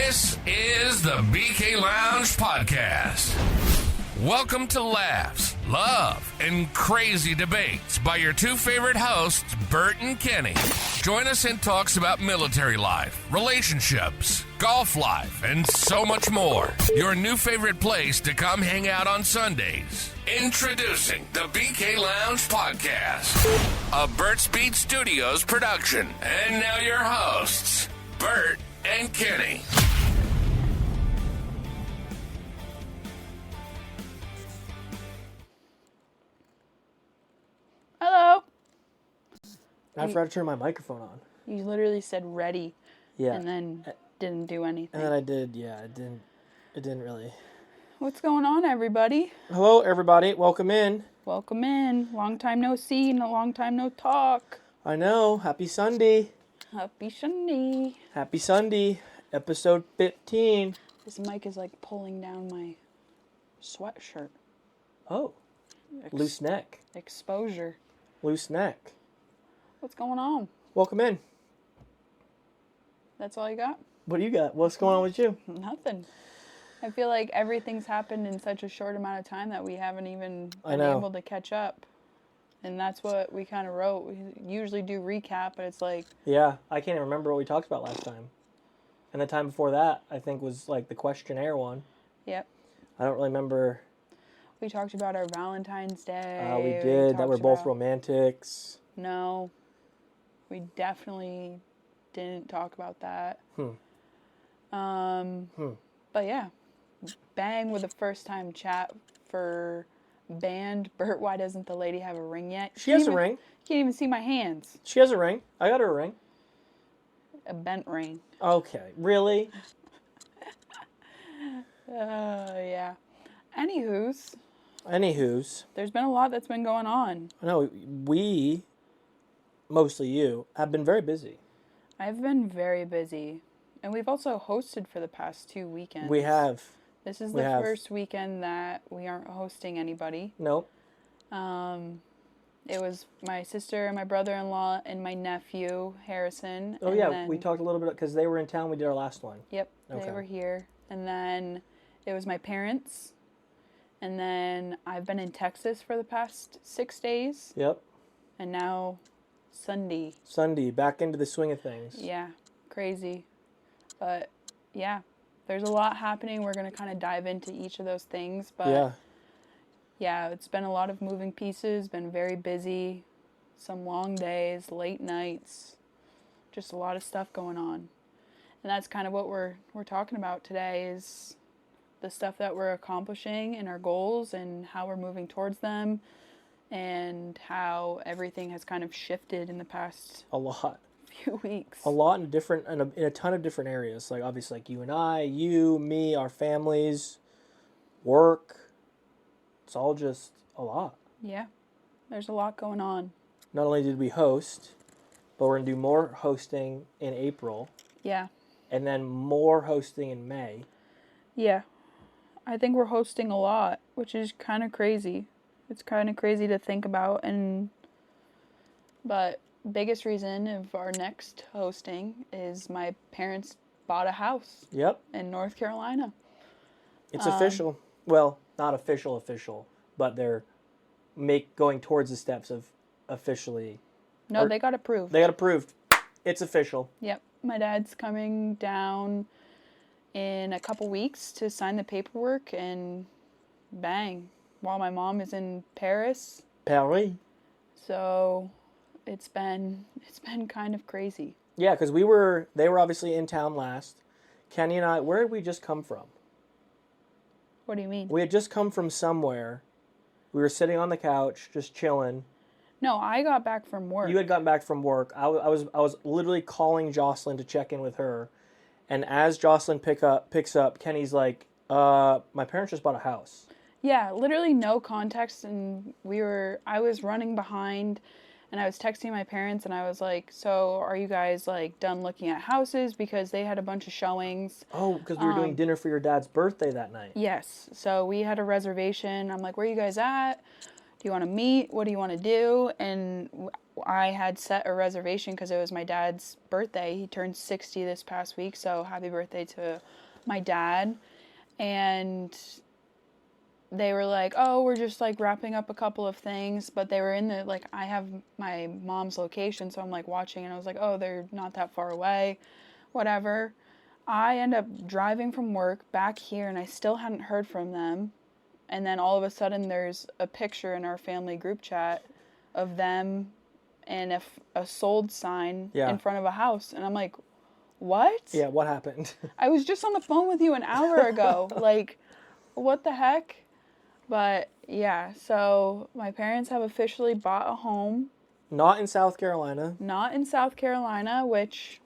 This is the BK Lounge Podcast. Welcome to laughs, love, and crazy debates by your two favorite hosts, Burt and Kenny. Join us in talks about military life, relationships, golf life, and so much more. Your new favorite place to come hang out on Sundays. Introducing the BK Lounge Podcast, a Burt's Beat Studios production. And now your hosts, Burt and Kenny. Hello. I forgot to turn my microphone on. You literally said ready. Yeah. And then didn't do anything. And then I did, yeah, it didn't really. What's going on, everybody? Hello, everybody. Welcome in. Welcome in. Long time no see and a long time no talk. I know. Happy Sunday. Happy Sunday. Happy Sunday. Episode 15. This mic is like pulling down my sweatshirt. Oh. Loose neck. Exposure. Loose neck. What's going on? Welcome in. That's all you got? What do you got? What's going on with you? Nothing. I feel like everything's happened in such a short amount of time that we haven't even been able to catch up. And that's what we kind of wrote. We usually do recap, but it's like... Yeah, I can't even remember what we talked about last time. And the time before that, I think, was like the questionnaire one. Yep. I don't really remember. We talked about our Valentine's Day. We did. That we're both romantics. No. We definitely didn't talk about that. But yeah. Bang with a first time chat for band. Burt, why doesn't the lady have a ring yet? She has a ring. You can't even see my hands. She has a ring. I got her a ring. A bent ring. Okay. Really? Yeah. Anywho's. There's been a lot that's been going on. I know we, mostly you, have been very busy. I've been very busy. And we've also hosted for the past 2 weekends. We have. This is the first weekend that we aren't hosting anybody. Nope. It was my sister and my brother-in-law and my nephew, Harrison. Oh, yeah, we talked a little bit, because they were in town, we did our last one. Yep, They were here. And then it was my parents. And then I've been in Texas for the past 6 days. Yep. And now Sunday. Back into the swing of things. Yeah, crazy. But, yeah, there's a lot happening. We're going to kind of dive into each of those things. But yeah, it's been a lot of moving pieces, been very busy, some long days, late nights, just a lot of stuff going on. And that's kind of what we're talking about today is the stuff that we're accomplishing and our goals and how we're moving towards them and how everything has kind of shifted in the past few weeks. A lot in a ton of different areas. Like obviously like you and I, you, me, our families, work. It's all just a lot. Yeah, there's a lot going on. Not only did we host, but we're going to do more hosting in April. Yeah. And then more hosting in May. Yeah. I think we're hosting a lot, which is kind of crazy. It's kind of crazy to think about. But biggest reason of our next hosting is my parents bought a house. Yep. In North Carolina. It's official. Well, not official, but they're going towards the steps of officially. No, they got approved. They got approved. It's official. Yep. My dad's coming down in a couple weeks to sign the paperwork and bang. While my mom is in Paris. Paris. So it's been kind of crazy. Yeah, because they were obviously in town last. Kenny and I, where did we just come from? What do you mean? We had just come from somewhere. We were sitting on the couch, just chilling. No, I got back from work. You had gotten back from work. I was literally calling Jocelyn to check in with her. And as Jocelyn picks up, Kenny's like, my parents just bought a house. Yeah, literally no context, and I was running behind, and I was texting my parents, and I was like, so are you guys, like, done looking at houses? Because they had a bunch of showings. Oh, because we were doing dinner for your dad's birthday that night. Yes, so we had a reservation. I'm like, where are you guys at? you want to meet? What do you want to do? And I had set a reservation because it was my dad's birthday. He turned 60 this past week, so happy birthday to my dad. And they were like, oh, we're just like wrapping up a couple of things, but they were in the, like, I have my mom's location, so I'm like watching, and I was like, oh, they're not that far away, whatever. I end up driving from work back here, and I still hadn't heard from them. And then all of a sudden there's a picture in our family group chat of them and a sold sign in front of a house. And I'm like, what? Yeah, what happened? I was just on the phone with you an hour ago. Like, what the heck? But yeah, so my parents have officially bought a home. Not in South Carolina. Not in South Carolina, which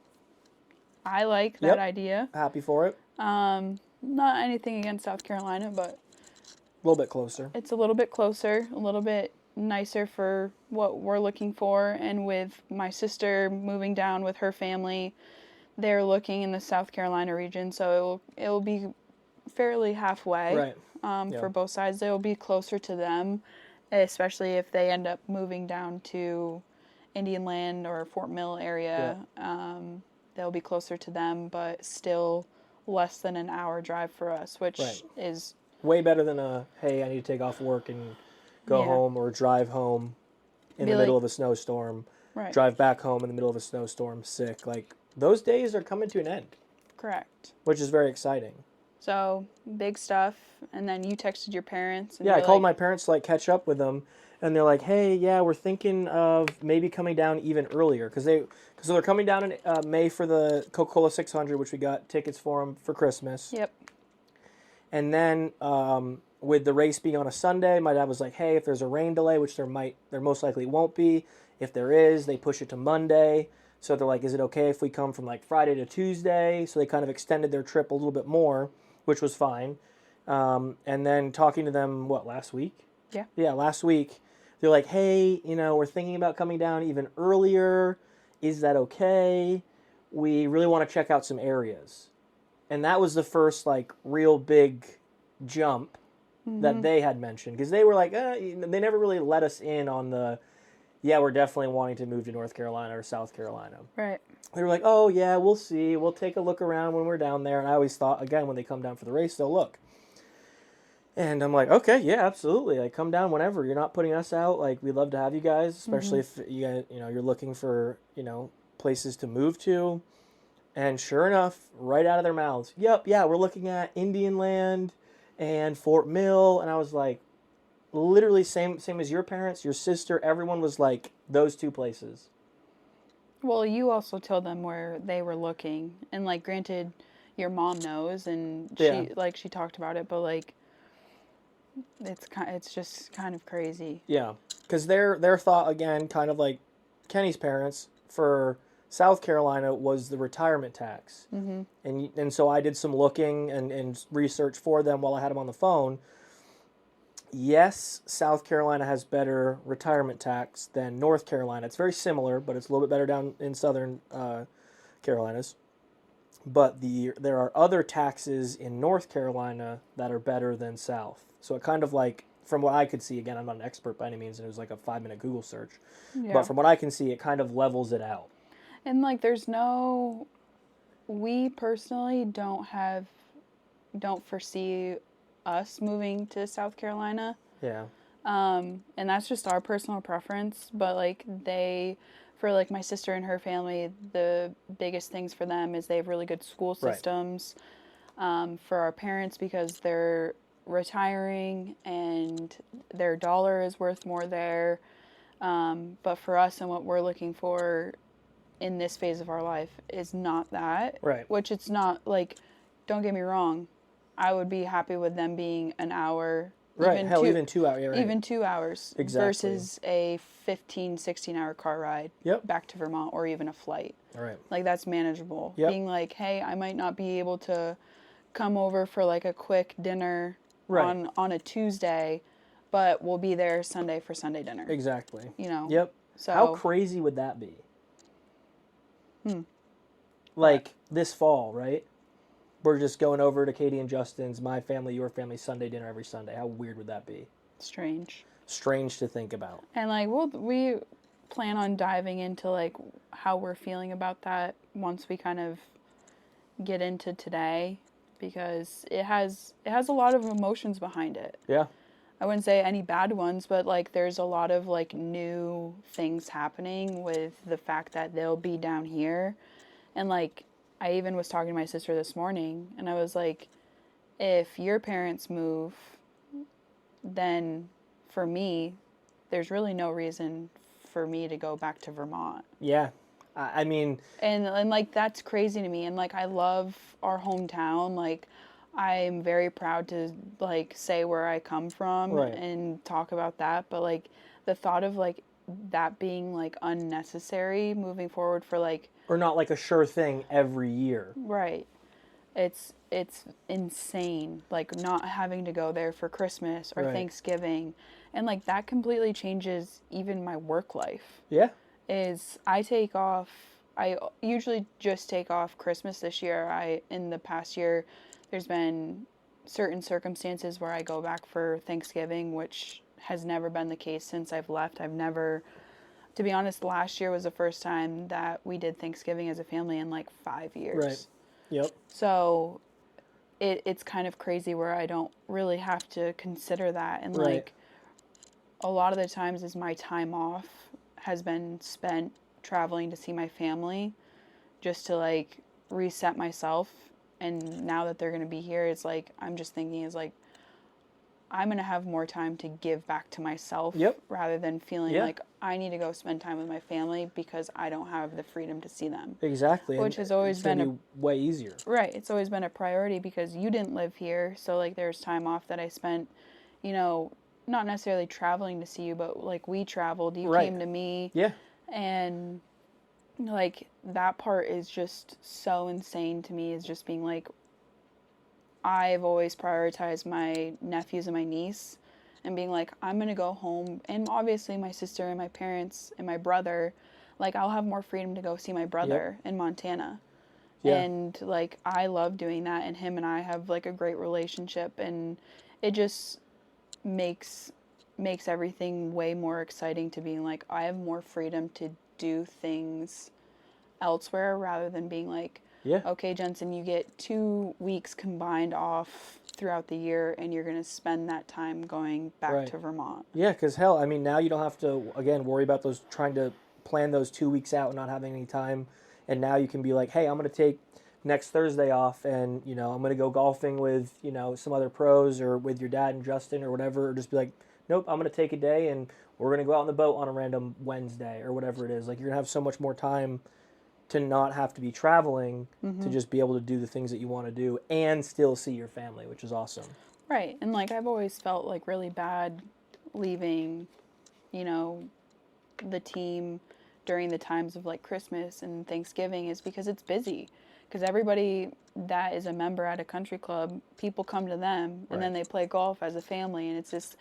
I like that idea. Happy for it. Not anything against South Carolina, but a little bit closer. It's a little bit closer, a little bit nicer for what we're looking for. And with my sister moving down with her family, they're looking in the South Carolina region, so it'll be fairly halfway. Right. For both sides. They'll be closer to them, especially if they end up moving down to Indian Land or Fort Mill area. They'll be closer to them, but still less than an hour drive for us, which is way better than hey, I need to take off work and go home, or drive home in the middle of a snowstorm. Right. Drive back home in the middle of a snowstorm sick. Like, those days are coming to an end. Correct. Which is very exciting. So, big stuff. And then you texted your parents. And I called my parents to, like, catch up with them. And they're like, hey, yeah, we're thinking of maybe coming down even earlier. Because they're coming down in May for the Coca-Cola 600, which we got tickets for them for Christmas. Yep. And then with the race being on a Sunday, my dad was like, hey, if there's a rain delay, which there most likely won't be, if there is, they push it to Monday. So they're like, is it okay if we come from like Friday to Tuesday? So they kind of extended their trip a little bit more, which was fine. And then talking to them, last week? Yeah. Yeah, last week. They're like, hey, we're thinking about coming down even earlier. Is that okay? We really want to check out some areas. And that was the first, like, real big jump that they had mentioned. Because they were like, they never really let us in on the, we're definitely wanting to move to North Carolina or South Carolina. Right. They were like, oh, yeah, we'll see. We'll take a look around when we're down there. And I always thought, again, when they come down for the race, they'll look. And I'm like, okay, yeah, absolutely. Like, come down whenever. You're not putting us out. Like, we'd love to have you guys, especially if you're looking for, places to move to. And sure enough, right out of their mouths, we're looking at Indian Land and Fort Mill. And I was like, literally same as your parents, your sister, everyone was like, those two places. Well, you also told them where they were looking. And, like, granted, your mom knows, and she talked about it, but, like, it's just kind of crazy. Yeah, because their thought, again, kind of like Kenny's parents, for South Carolina was the retirement tax. Mm-hmm. And so I did some looking and research for them while I had them on the phone. Yes, South Carolina has better retirement tax than North Carolina. It's very similar, but it's a little bit better down in southern Carolinas. But there are other taxes in North Carolina that are better than South. So it kind of like, from what I could see, again, I'm not an expert by any means, and it was like a 5-minute Google search. Yeah. But from what I can see, it kind of levels it out. And, like, we personally don't foresee us moving to South Carolina. Yeah. And that's just our personal preference. But, like, for, like, my sister and her family, the biggest things for them is they have really good school systems. Right. For our parents, because they're retiring and their dollar is worth more there. But for us and what we're looking for in this phase of our life is not that. Right. Which it's not, like, don't get me wrong, I would be happy with them being an hour. Right, even 2 hours. Yeah, right. Even 2 hours. Exactly. Versus a 15, 16-hour car ride back to Vermont, or even a flight. All right. Like, that's manageable. Yep. Being like, hey, I might not be able to come over for, like, a quick dinner on a Tuesday, but we'll be there Sunday for Sunday dinner. Exactly. Yep. So how crazy would that be? Like, this fall, right? We're just going over to Katie and Justin's, my family, your family, Sunday dinner every Sunday. How weird would that be? Strange. strange to think about. And like we plan on diving into like how we're feeling about that once we kind of get into today, because it has a lot of emotions behind it. Yeah. I wouldn't say any bad ones, but like there's a lot of like new things happening with the fact that they'll be down here. And like I even was talking to my sister this morning and I was like, if your parents move, then for me, there's really no reason for me to go back to Vermont. Yeah. I mean, and like that's crazy to me, and like I love our hometown. Like I'm very proud to like say where I come from right. and talk about that, but like the thought of like that being like unnecessary moving forward for like, or not like a sure thing every year. Right. It's insane, like not having to go there for Christmas or right. Thanksgiving, and like that completely changes even my work life. Yeah. Is I usually just take off Christmas this year. In the past year, there's been certain circumstances where I go back for Thanksgiving, which has never been the case since I've left. I've never, to be honest, last year was the first time that we did Thanksgiving as a family in like 5 years. Right. Yep. So it's kind of crazy where I don't really have to consider that. And right. like a lot of the times is my time off has been spent traveling to see my family just to like reset myself. And now that they're going to be here, it's like I'm just thinking is like I'm going to have more time to give back to myself. Yep. Rather than feeling yeah. like I need to go spend time with my family because I don't have the freedom to see them. Exactly. Which has always been way easier. Right. It's always been a priority because you didn't live here. So like there's time off that I spent, you know, not necessarily traveling to see you, but like we traveled, you right. came to me. Yeah. And like that part is just so insane to me, is just being like, I've always prioritized my nephews and my niece and being like, I'm going to go home. And obviously my sister and my parents and my brother, like I'll have more freedom to go see my brother yep. in Montana. Yeah. And like, I love doing that. And him and I have like a great relationship, and it just makes everything way more exciting to being like, I have more freedom to do things elsewhere rather than being like, yeah. okay, Jensen, you get 2 weeks combined off throughout the year and you're going to spend that time going back right. to Vermont. Yeah, because hell, I mean, now you don't have to, again, worry about those, trying to plan those 2 weeks out and not having any time. And now you can be like, hey, I'm going to take next Thursday off and, you know, I'm going to go golfing with, you know, some other pros or with your dad and Justin or whatever, or just be like, nope, I'm going to take a day and we're going to go out on the boat on a random Wednesday or whatever it is. Like, you're going to have so much more time to not have to be traveling, mm-hmm. to just be able to do the things that you want to do and still see your family, which is awesome. Right. And like, I've always felt like really bad leaving, you know, the team during the times of like Christmas and Thanksgiving, is because it's busy. Because everybody that is a member at a country club, people come to them and right. then they play golf as a family, and it's this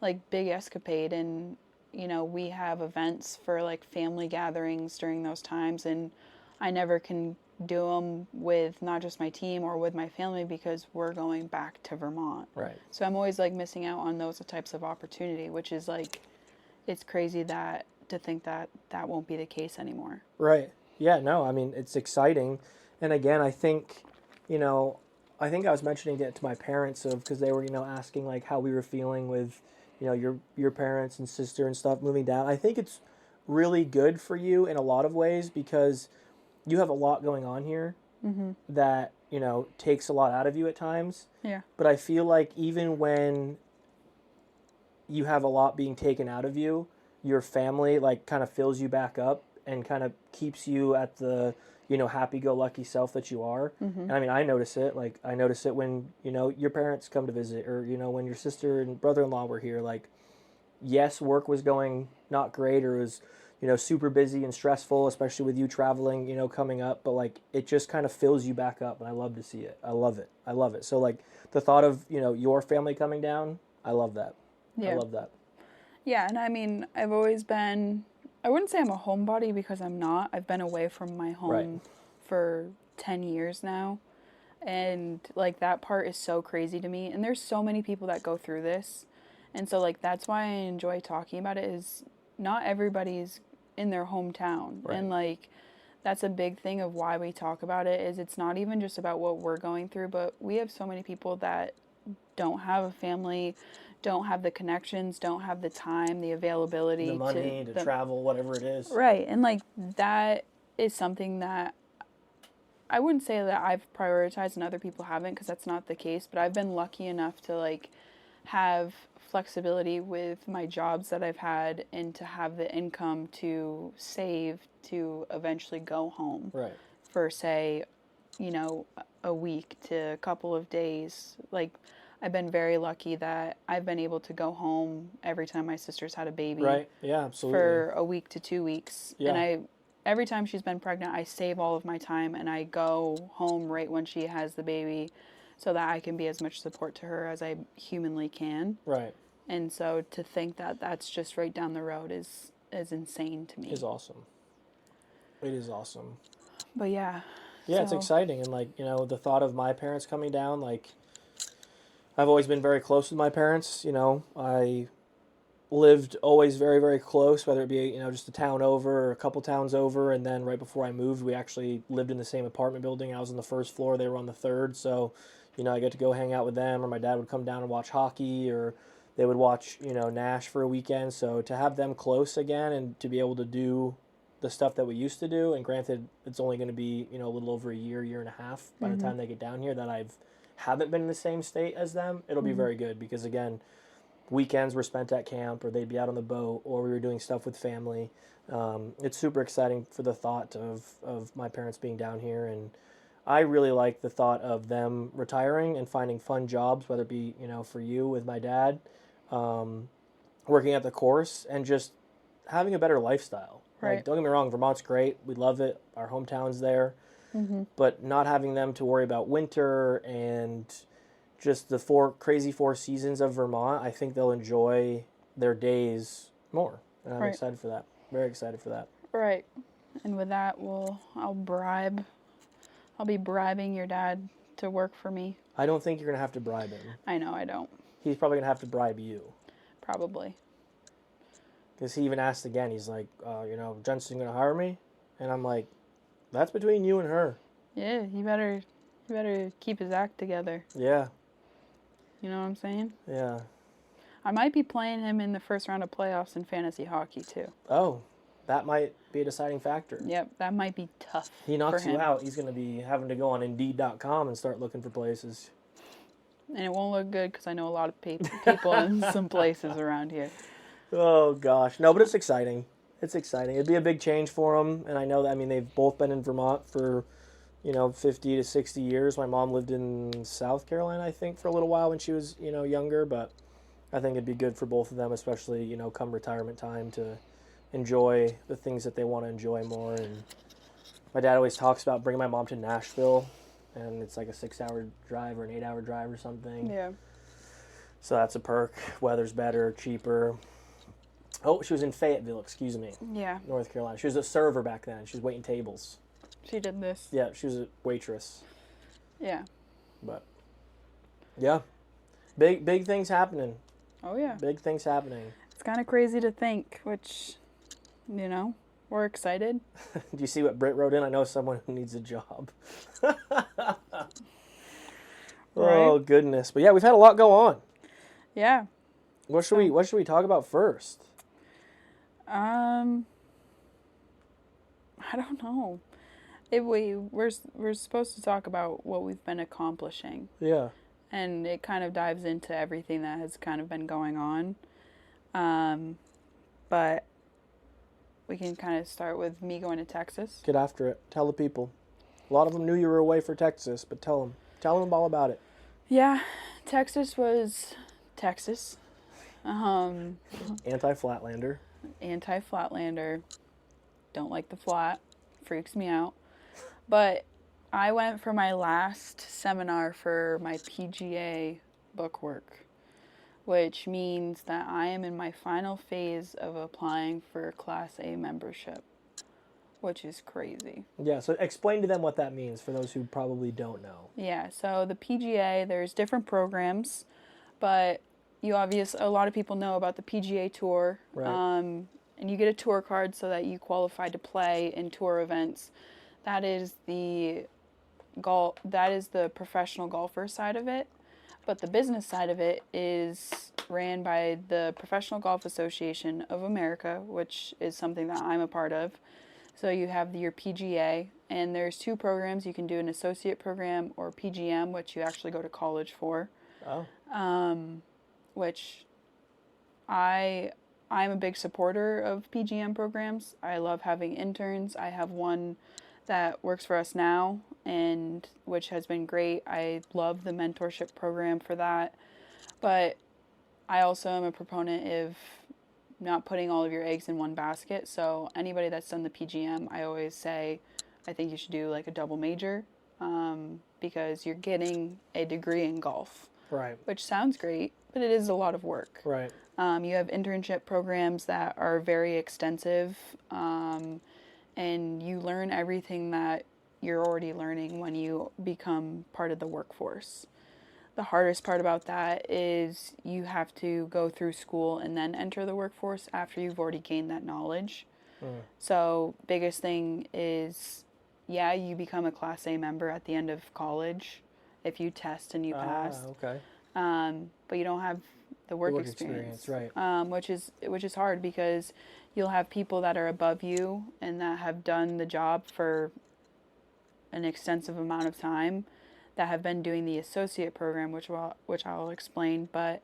like big escapade. And, you know, we have events for like family gatherings during those times, and I never can do them with not just my team or with my family because we're going back to Vermont. Right. So I'm always like missing out on those types of opportunity, which is like, it's crazy that to think that that won't be the case anymore. Right. Yeah, no, I mean, it's exciting. And again, I think, you know, I was mentioning it to my parents because they were, you know, asking like how we were feeling with, you know, your parents and sister and stuff moving down. I think it's really good for you in a lot of ways because you have a lot going on here mm-hmm. that, you know, takes a lot out of you at times. Yeah. But I feel like even when you have a lot being taken out of you, your family like kind of fills you back up and kind of keeps you at the, you know, happy-go-lucky self that you are. Mm-hmm. And I mean, I notice it. Like, I notice it when, you know, your parents come to visit, or, you know, when your sister and brother-in-law were here. Like, yes, work was going not great, or it was, you know, super busy and stressful, especially with you traveling, you know, coming up. But, like, it just kind of fills you back up, and I love to see it. I love it. I love it. So, like, the thought of, you know, your family coming down, I love that. Yeah. I love that. Yeah, and I mean, I've always been, I wouldn't say I'm a homebody because I'm not. I've been away from my home right. for 10 years now. And like that part is so crazy to me. And there's so many people that go through this. And so, like, that's why I enjoy talking about it, is not everybody's in their hometown. Right. And, like, that's a big thing of why we talk about it, is it's not even just about what we're going through, but we have so many people that don't have a family, don't have the connections, don't have the time, the availability, the money to travel, whatever it is. Right. And, like, that is something that I wouldn't say that I've prioritized and other people haven't, because that's not the case, but I've been lucky enough to, like, have flexibility with my jobs that I've had and to have the income to save to eventually go home. Right. For, say, you know, a week to a couple of days. Like, I've been very lucky that I've been able to go home every time my sister's had a baby. Right. Yeah, absolutely. For a week to 2 weeks. Yeah. And every time she's been pregnant, I save all of my time and I go home right when she has the baby so that I can be as much support to her as I humanly can. Right. And so to think that that's just right down the road is insane to me. It's awesome. It is awesome. But yeah. Yeah, so. It's exciting. And, like, you know, the thought of my parents coming down, like, I've always been very close with my parents. You know, I lived always very, very close, whether it be, you know, just a town over or a couple towns over. And then right before I moved, we actually lived in the same apartment building. I was on the first floor. They were on the third. So, you know, I get to go hang out with them, or my dad would come down and watch hockey, or they would watch, you know, Nash for a weekend. So to have them close again and to be able to do the stuff that we used to do, and granted, it's only going to be, you know, a little over a year and a half by the time they get down here, that haven't been in the same state as them, it'll be very good, because again, weekends were spent at camp, or they'd be out on the boat, or we were doing stuff with family. It's super exciting for the thought of my parents being down here, and I really like the thought of them retiring and finding fun jobs, whether it be, you know, for you with my dad, working at the course, and just having a better lifestyle. Right. Like, don't get me wrong, Vermont's great. We love it. Our hometown's there. But not having them to worry about winter and just the crazy four seasons of Vermont, I think they'll enjoy their days more. And I'm excited for that. Very excited for that. Right. And with that, I'll be bribing your dad to work for me. I don't think you're going to have to bribe him. I know, I don't. He's probably going to have to bribe you. Probably. Because he even asked again, he's like, you know, Jensen's going to hire me? And I'm like, that's between you and her. Yeah, he better keep his act together. Yeah. You know what I'm saying? Yeah. I might be playing him in the first round of playoffs in fantasy hockey, too. Oh, that might be a deciding factor. Yep, that might be tough. He knocks you out, he's going to be having to go on Indeed.com and start looking for places. And it won't look good because I know a lot of people in some places around here. Oh, gosh. No, but it's exciting. It's exciting. It'd be a big change for them. And I know that, I mean, they've both been in Vermont for, you know, 50 to 60 years. My mom lived in South Carolina, I think, for a little while when she was, you know, younger. But I think it'd be good for both of them, especially, you know, come retirement time, to enjoy the things that they want to enjoy more. And my dad always talks about bringing my mom to Nashville. And it's like a 6-hour drive or an 8-hour drive or something. Yeah. So that's a perk. Weather's better, cheaper. Oh, she was in Fayetteville, excuse me. Yeah. North Carolina. She was a server back then. She was waiting tables. She did this. Yeah, she was a waitress. Yeah. But, yeah. Big things happening. Oh, yeah. Big things happening. It's kind of crazy to think, which, you know, we're excited. Do you see what Britt wrote in? I know someone who needs a job. Oh, goodness. But, yeah, we've had a lot go on. Yeah. What should we talk about first? I don't know. We're supposed to talk about what we've been accomplishing. Yeah. And it kind of dives into everything that has kind of been going on. But we can kind of start with me going to Texas. Get after it. Tell the people. A lot of them knew you were away for Texas, but tell them. Tell them all about it. Yeah. Texas was Texas. Anti-Flatlander. Anti-Flatlander. Don't like the flat. Freaks me out. But I went for my last seminar for my PGA bookwork, which means that I am in my final phase of applying for Class A membership, which is crazy. Yeah, so explain to them what that means for those who probably don't know. Yeah, so the PGA, there's different programs, but a lot of people know about the PGA Tour. Right. And you get a tour card so that you qualify to play in tour events. That is the professional golfer side of it. But the business side of it is ran by the Professional Golf Association of America, which is something that I'm a part of. So you have your PGA, and there's 2 programs. You can do an associate program or PGM, which you actually go to college for. Oh. Which I'm a big supporter of PGM programs. I love having interns. I have one that works for us now, and which has been great. I love the mentorship program for that. But I also am a proponent of not putting all of your eggs in one basket. So anybody that's done the PGM, I always say, I think you should do like a double major, because you're getting a degree in golf. Right. Which sounds great, but it is a lot of work. Right. You have internship programs that are very extensive, and you learn everything that you're already learning when you become part of the workforce. The hardest part about that is you have to go through school and then enter the workforce after you've already gained that knowledge. So biggest thing is, you become a Class A member at the end of college if you test and you pass. Okay. But you don't have the work experience, right? Which is hard, because you'll have people that are above you and that have done the job for an extensive amount of time, that have been doing the associate program, which I'll explain. But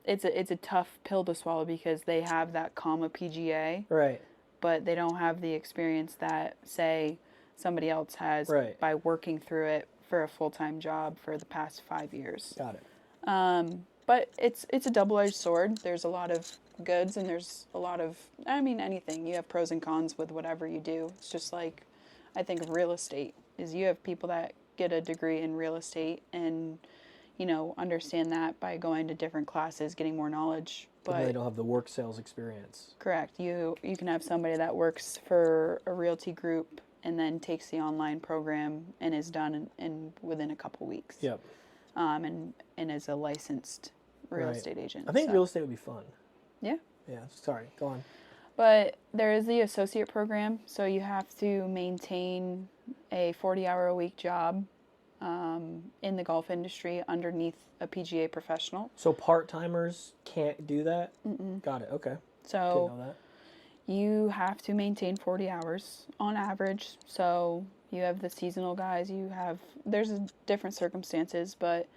it's a tough pill to swallow, because they have that comma PGA, right? But they don't have the experience that, say, somebody else has, right, by working through it for a full-time job for the past 5 years. Got it. But it's a double-edged sword. There's a lot of goods, and there's a lot of, anything. You have pros and cons with whatever you do. It's just like, I think of real estate, is you have people that get a degree in real estate and, understand that by going to different classes, getting more knowledge. But they don't have the work sales experience. Correct. You can have somebody that works for a realty group and then takes the online program and is done in within a couple weeks. Yep. And is a licensed real estate agent. I think real estate would be fun. Yeah. Yeah. Sorry. Go on. But there is the associate program, so you have to maintain a 40-hour-a-week job in the golf industry underneath a PGA professional. So part-timers can't do that? Mm-mm. Got it. Okay. So didn't know that. You have to maintain 40 hours on average. So you have the seasonal guys. There's different circumstances, but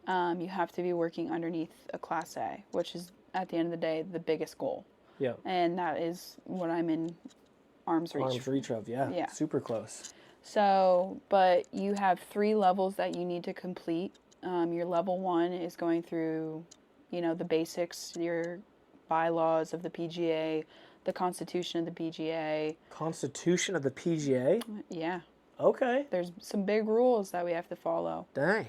you have to be working underneath a Class A, which is, at the end of the day, the biggest goal. Yeah. And that is what I'm in arm's reach. Arm's reach of, yeah. Super close. So, but you have 3 levels that you need to complete. Your level 1 is going through, the basics, your bylaws of the PGA, the Constitution of the PGA. Constitution of the PGA? Yeah. Okay. There's some big rules that we have to follow. Dang.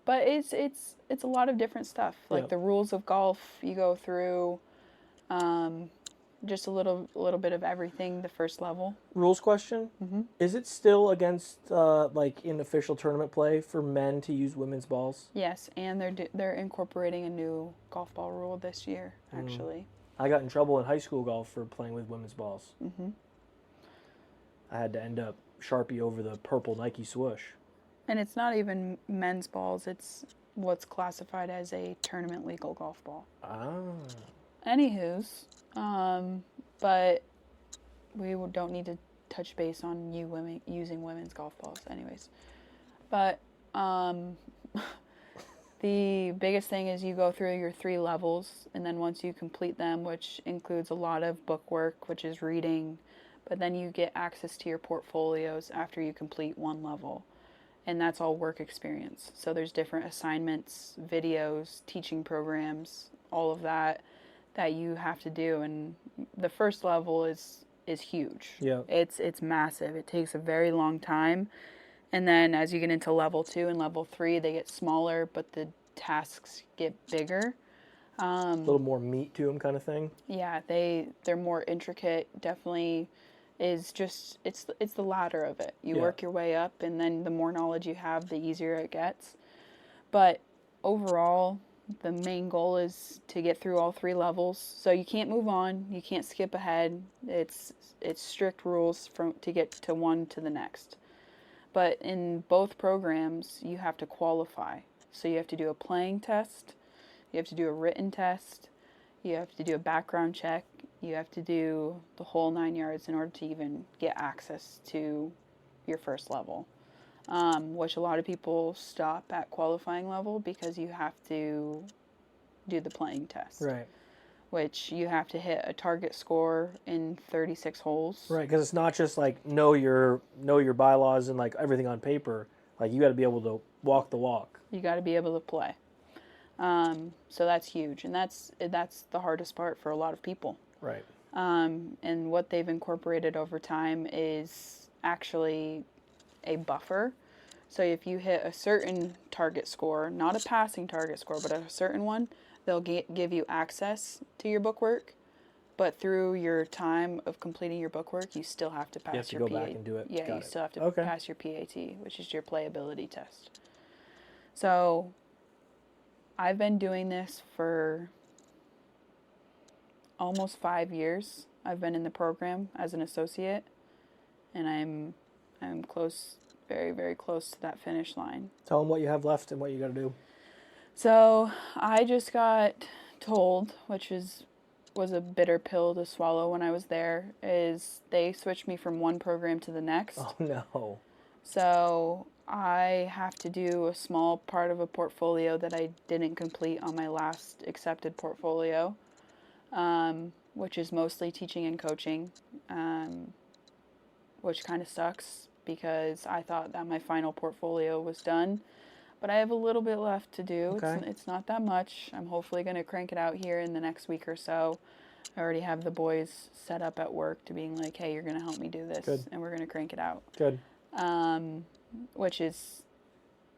But it's a lot of different stuff. Like the rules of golf, you go through just a little bit of everything, the first level. Rules question? Mm-hmm. Is it still against, in official tournament play for men to use women's balls? Yes, and they're incorporating a new golf ball rule this year, actually. I got in trouble in high school golf for playing with women's balls. Mm-hmm. I had to end up Sharpie over the purple Nike swoosh. And it's not even men's balls. It's what's classified as a tournament legal golf ball. Ah. Anywho's, but we don't need to touch base on you women using women's golf balls anyways. But the biggest thing is you go through your 3 levels, and then once you complete them, which includes a lot of book work, which is reading, but then you get access to your portfolios after you complete 1 level. And that's all work experience. So there's different assignments, videos, teaching programs, all of that you have to do. And the first level is huge. Yeah. It's massive. It takes a very long time. And then as you get into level 2 and level 3, they get smaller, but the tasks get bigger. A little more meat to them kind of thing. Yeah, they're more intricate. Definitely is just, it's the ladder of it. You work your way up, and then the more knowledge you have, the easier it gets. But overall, the main goal is to get through all 3 levels. So you can't move on, you can't skip ahead. It's strict rules to get to one to the next. But in both programs, you have to qualify. So you have to do a playing test, you have to do a written test, you have to do a background check, you have to do the whole 9 yards in order to even get access to your first level. Which a lot of people stop at qualifying level because you have to do the playing test. Right. Which you have to hit a target score in 36 holes. Right, because it's not just like know your bylaws and like everything on paper. Like you got to be able to walk the walk. You got to be able to play. So that's huge, and that's the hardest part for a lot of people. Right. And what they've incorporated over time is actually a buffer. So if you hit a certain target score, not a passing target score, but a certain one, they'll give you access to your bookwork. But through your time of completing your bookwork, you still have to pass your PAT. You have to go back and do it. Yeah, Got it. Still have to pass your PAT, which is your playability test. So I've been doing this for almost 5 years. I've been in the program as an associate, and I'm close, very, very close to that finish line. Tell them what you have left and what you got to do. So I just got told, which was a bitter pill to swallow when I was there, is they switched me from one program to the next. Oh, no. So I have to do a small part of a portfolio that I didn't complete on my last accepted portfolio, which is mostly teaching and coaching, which kind of sucks because I thought that my final portfolio was done. But I have a little bit left to do. Okay. It's not that much. I'm hopefully going to crank it out here in the next week or so. I already have the boys set up at work to being like, hey, you're going to help me do this. Good. And we're going to crank it out. Good. Which is,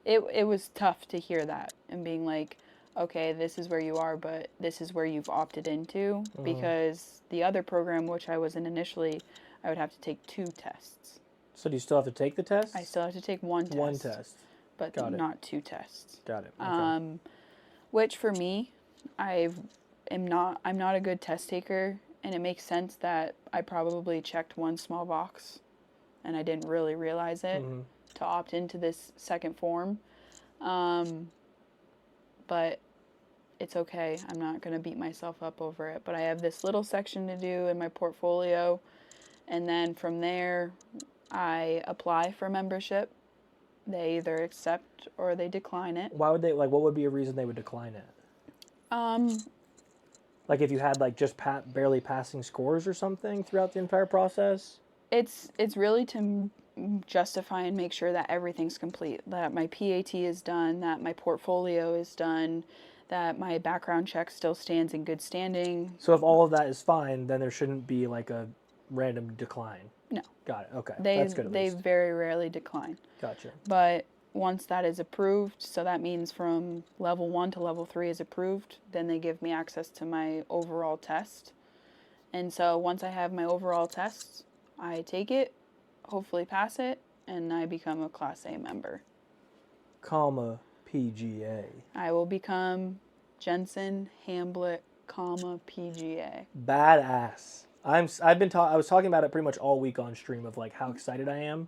it was tough to hear that and being like, okay, this is where you are, but this is where you've opted into. Mm-hmm. Because the other program, which I was in initially, I would have to take 2 tests. So do you still have to take the test? I still have to take 1 test. 1 test. But not 2 tests. Got it. Okay. Which for me, I'm not a good test taker, and it makes sense that I probably checked 1 small box, and I didn't really realize it to opt into this second form. But it's okay. I'm not going to beat myself up over it. But I have this little section to do in my portfolio, and then from there, I apply for membership. They either accept or they decline it. Why would they, like, what would be a reason they would decline it? Like if you had, like, just barely passing scores or something throughout the entire process? It's really to justify and make sure that everything's complete, that my PAT is done, that my portfolio is done, that my background check still stands in good standing. So if all of that is fine, then there shouldn't be, like, a random decline? No. Got it. Okay. That's good at least. They very rarely decline. Gotcha. But once that is approved, so that means from level 1 to level 3 is approved, then they give me access to my overall test. And so once I have my overall test, I take it, hopefully pass it, and I become a Class A member. PGA. I will become Jensen Hamblett, PGA. Badass. I was talking about it pretty much all week on stream of like how excited I am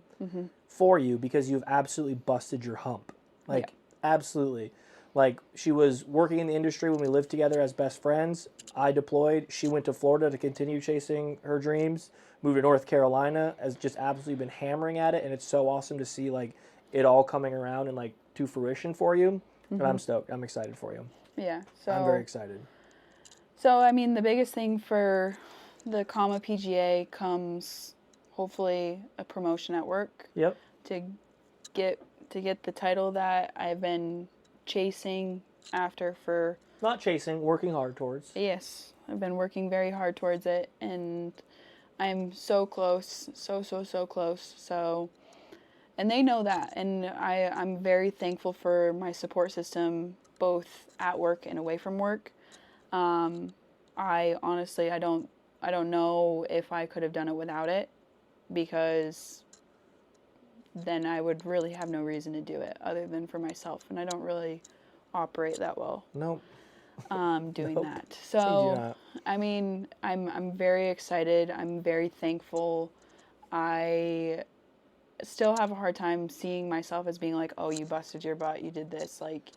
for you because you've absolutely busted your hump. Like absolutely. Like she was working in the industry when we lived together as best friends. I deployed. She went to Florida to continue chasing her dreams. Moved to North Carolina, has just absolutely been hammering at it, and it's so awesome to see like it all coming around and like to fruition for you. And I'm stoked. I'm excited for you. Yeah. So I'm very excited. So I mean, the biggest thing for the PGA comes hopefully a promotion at work. Yep. To get the title that I've been chasing after for. Not chasing, working hard towards. Yes, I've been working very hard towards it, and I'm so close, so close. So, and they know that, and I'm very thankful for my support system, both at work and away from work. I honestly, I don't know if I could have done it without it, because then I would really have no reason to do it other than for myself, and I don't really operate that well. Nope. Doing Nope. that. They do So, not. I mean, I'm very excited. I'm very thankful. I still have a hard time seeing myself as being like, oh, you busted your butt, you did this, like,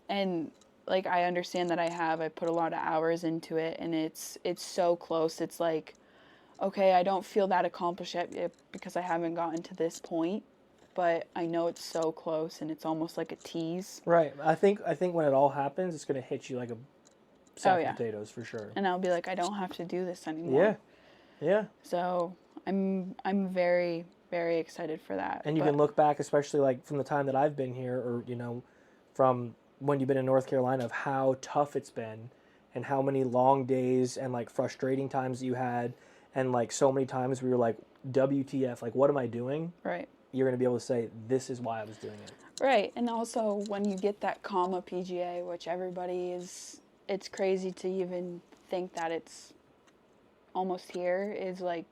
and like I understand that I put a lot of hours into it, and it's so close. It's like, okay, I don't feel that accomplished yet because I haven't gotten to this point, but I know it's so close, and it's almost like a tease. Right. I think when it all happens, it's going to hit you like a sack of potatoes for sure. And I'll be like, I don't have to do this anymore. Yeah. So I'm very, very excited for that. And you can look back, especially like from the time that I've been here, or from when you've been in North Carolina, of how tough it's been, and how many long days and like frustrating times you had, and like so many times we were like, WTF, like what am I doing? Right. You're going to be able to say, this is why I was doing it. Right. And also when you get that comma PGA, which it's crazy to even think that it's almost here, is like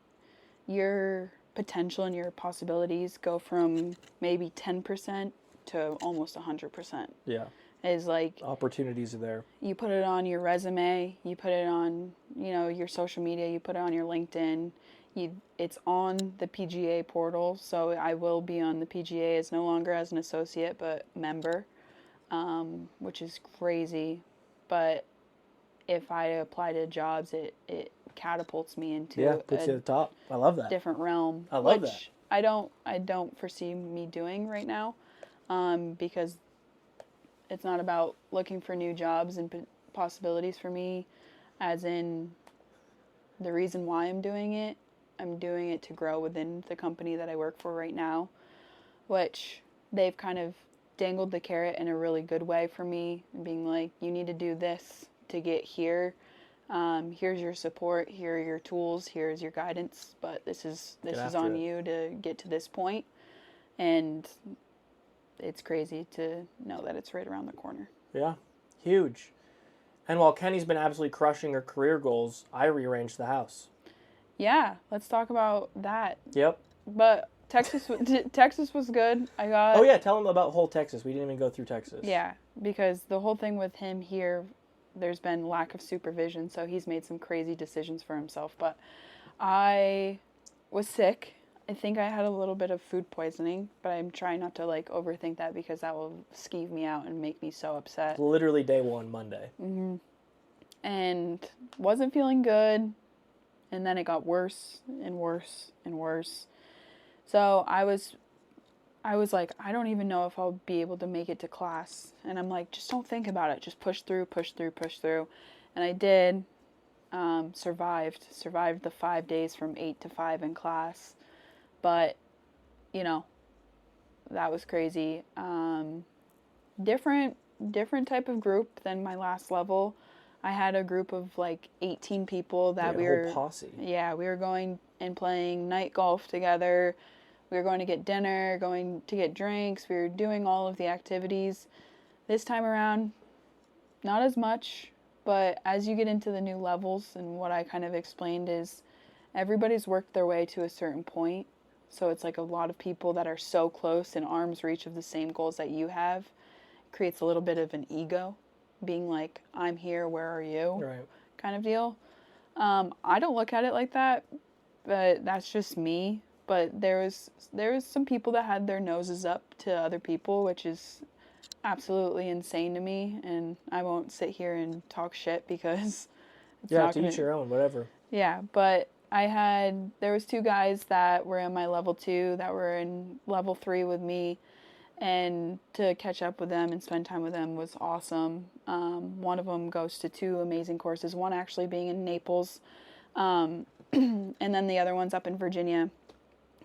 your potential and your possibilities go from maybe 10% to almost 100%. Yeah. Is like opportunities are there. You put it on your resume, you put it on, your social media, you put it on your LinkedIn. It's on the PGA portal, so I will be on the PGA as no longer as an associate, but member, which is crazy. But if I apply to jobs, it catapults me into puts you at the top. I love that. Different realm. I love that. I don't foresee me doing right now, because it's not about looking for new jobs and possibilities for me, as in the reason why I'm doing it. I'm doing it to grow within the company that I work for right now, which they've kind of dangled the carrot in a really good way for me, and being like, you need to do this to get here. Here's your support, here are your tools, here's your guidance, but this is on you to get to this point. And it's crazy to know that it's right around the corner. Yeah, huge. And while Kenny's been absolutely crushing her career goals, I rearranged the house. Yeah, let's talk about that. Yep. But Texas was good. Oh yeah, tell him about whole Texas. We didn't even go through Texas. Yeah, because the whole thing with him here, there's been lack of supervision, so he's made some crazy decisions for himself. But I was sick. I think I had a little bit of food poisoning, but I'm trying not to overthink that, because that will skeeve me out and make me so upset. Literally day one, Monday. Mm-hmm. And wasn't feeling good, and then it got worse and worse and worse. So I was like, I don't even know if I'll be able to make it to class. And I'm like, just don't think about it. Just push through. And I did. Survived the 5 days from 8 to 5 in class. But, that was crazy. Different type of group than my last level. I had a group of 18 people that we were... whole posse. Yeah, we were going and playing night golf together. We were going to get dinner, going to get drinks. We were doing all of the activities. This time around, not as much. But as you get into the new levels, and what I kind of explained is everybody's worked their way to a certain point. So it's like a lot of people that are so close in arm's reach of the same goals that you have. It creates a little bit of an ego, being like, I'm here, where are you? Right. Kind of deal. I don't look at it like that, but that's just me. But there was some people that had their noses up to other people, which is absolutely insane to me, and I won't sit here and talk shit because it's not to each your own, whatever. Yeah, but there was 2 guys that were in my level 2 that were in level 3 with me, and to catch up with them and spend time with them was awesome. One of them goes to 2 amazing courses, one actually being in Naples, and then the other one's up in Virginia,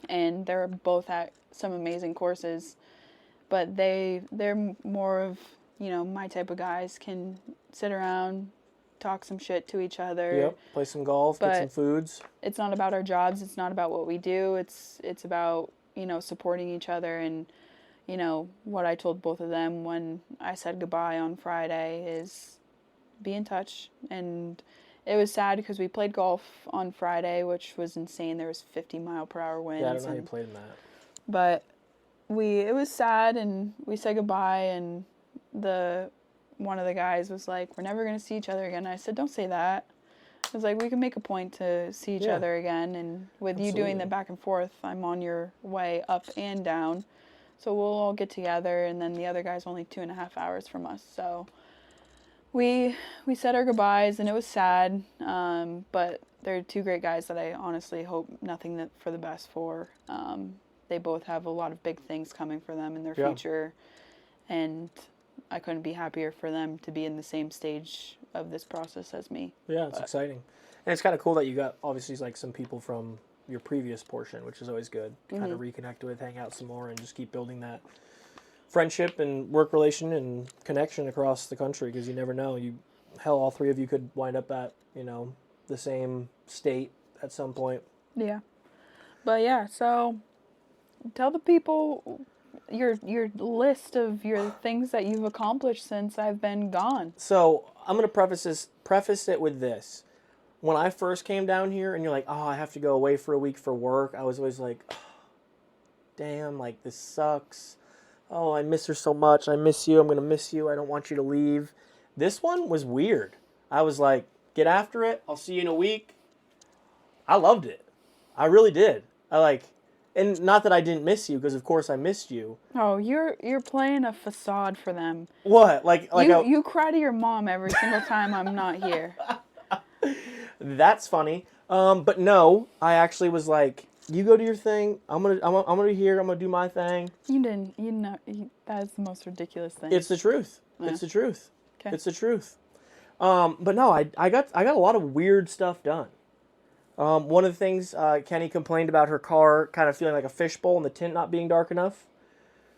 and they're both at some amazing courses. But they're more of, my type of guys, can sit around, talk some shit to each other. Yep, play some golf, get some foods. It's not about our jobs. It's not about what we do. It's about, supporting each other. And, what I told both of them when I said goodbye on Friday is be in touch. And it was sad because we played golf on Friday, which was insane. There was 50-mile-per-hour winds. Yeah, I don't know how you played in that. But it was sad, and we said goodbye, and the one of the guys was like, we're never going to see each other again. I said, don't say that. I was like, we can make a point to see each other again. And with you doing the back and forth, I'm on your way up and down. So we'll all get together. And then the other guy's only 2.5 hours from us. So we said our goodbyes, and it was sad. But they're two great guys that I honestly hope nothing for the best for. They both have a lot of big things coming for them in their future. And I couldn't be happier for them to be in the same stage of this process as me. Yeah, it's exciting. And it's kind of cool that you got, obviously, like some people from your previous portion, which is always good to kind of reconnect with, hang out some more, and just keep building that friendship and work relation and connection across the country, because you never know. All three of you could wind up at, the same state at some point. Yeah. But yeah, so tell the people your list of your things that you've accomplished since I've been gone. So I'm going to preface it with this. When I first came down here and you're like, oh, I have to go away for a week for work, I was always like, oh, damn, like this sucks. Oh, I miss her so much. I miss you. I'm going to miss you. I don't want you to leave. This one was weird. I was like, get after it. I'll see you in a week. I loved it. I really did. And not that I didn't miss you, because of course I missed you. Oh, you're playing a facade for them. What? You cry to your mom every single time I'm not here. That's funny. But no, I actually was like, you go do your thing. I'm gonna be here. I'm gonna do my thing. You didn't. That's the most ridiculous thing. It's the truth. Yeah. It's the truth. Okay. It's the truth. But no, I got a lot of weird stuff done. One of the things, Kenny complained about her car kind of feeling like a fishbowl and the tint not being dark enough.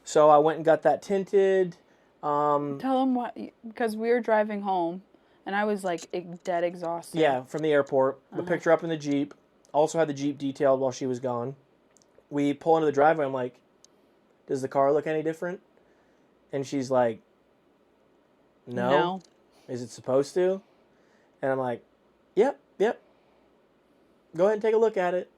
So I went and got that tinted. Tell him what, because we were driving home and I was like dead exhausted. Yeah, from the airport. We picked her up in the Jeep. Also had the Jeep detailed while she was gone. We pull into the driveway. I'm like, does the car look any different? And she's like, no. Is it supposed to? And I'm like, yep. Go ahead and take a look at it.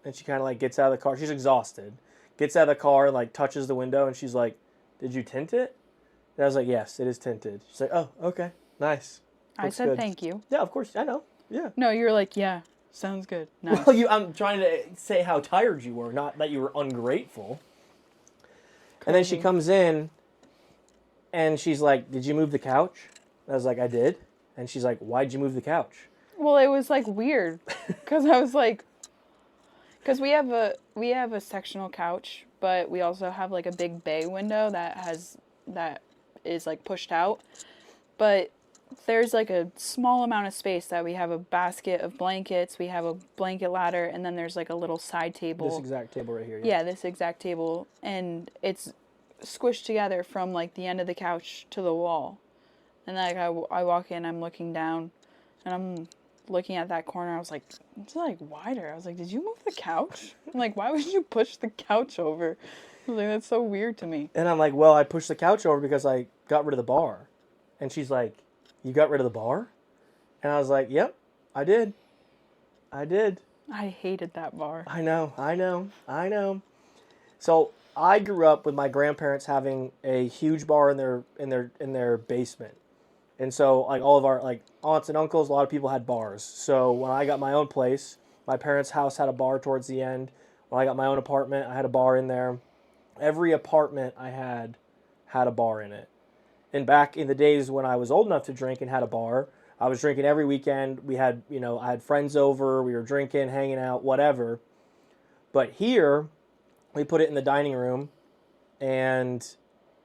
And she kind of gets out of the car. She's exhausted. Gets out of the car, touches the window, and she's like, did you tint it? And I was like, yes, it is tinted. She's like, oh, okay, nice. I said good. Thank you. Yeah, of course, I know. Yeah. No, you're like, yeah, sounds good. Nice. Well, I'm trying to say how tired you were, not that you were ungrateful. Crazy. And then she comes in, and she's like, did you move the couch? And I was like, I did. And she's like, why'd you move the couch? Well, it was weird, because I was like, because we have a sectional couch, but we also have a big bay window that is pushed out, but there's a small amount of space that we have a basket of blankets, we have a blanket ladder, and then there's a little side table. This exact table right here. Yeah, this exact table, and it's squished together from the end of the couch to the wall, and I walk in, I'm looking down, and I'm looking at that corner, I was like, it's wider. I was like, did you move the couch? I'm like, why would you push the couch over? I was like, that's so weird to me. And I'm like, well, I pushed the couch over because I got rid of the bar. And she's like, you got rid of the bar? And I was like, yep, I did. I hated that bar. I know. So I grew up with my grandparents having a huge bar in their basement. And so, all of our, aunts and uncles, a lot of people had bars. So when I got my own place, my parents' house had a bar towards the end. When I got my own apartment, I had a bar in there. Every apartment I had a bar in it. And back in the days when I was old enough to drink and had a bar, I was drinking every weekend. We had, I had friends over. We were drinking, hanging out, whatever. But here, we put it in the dining room, and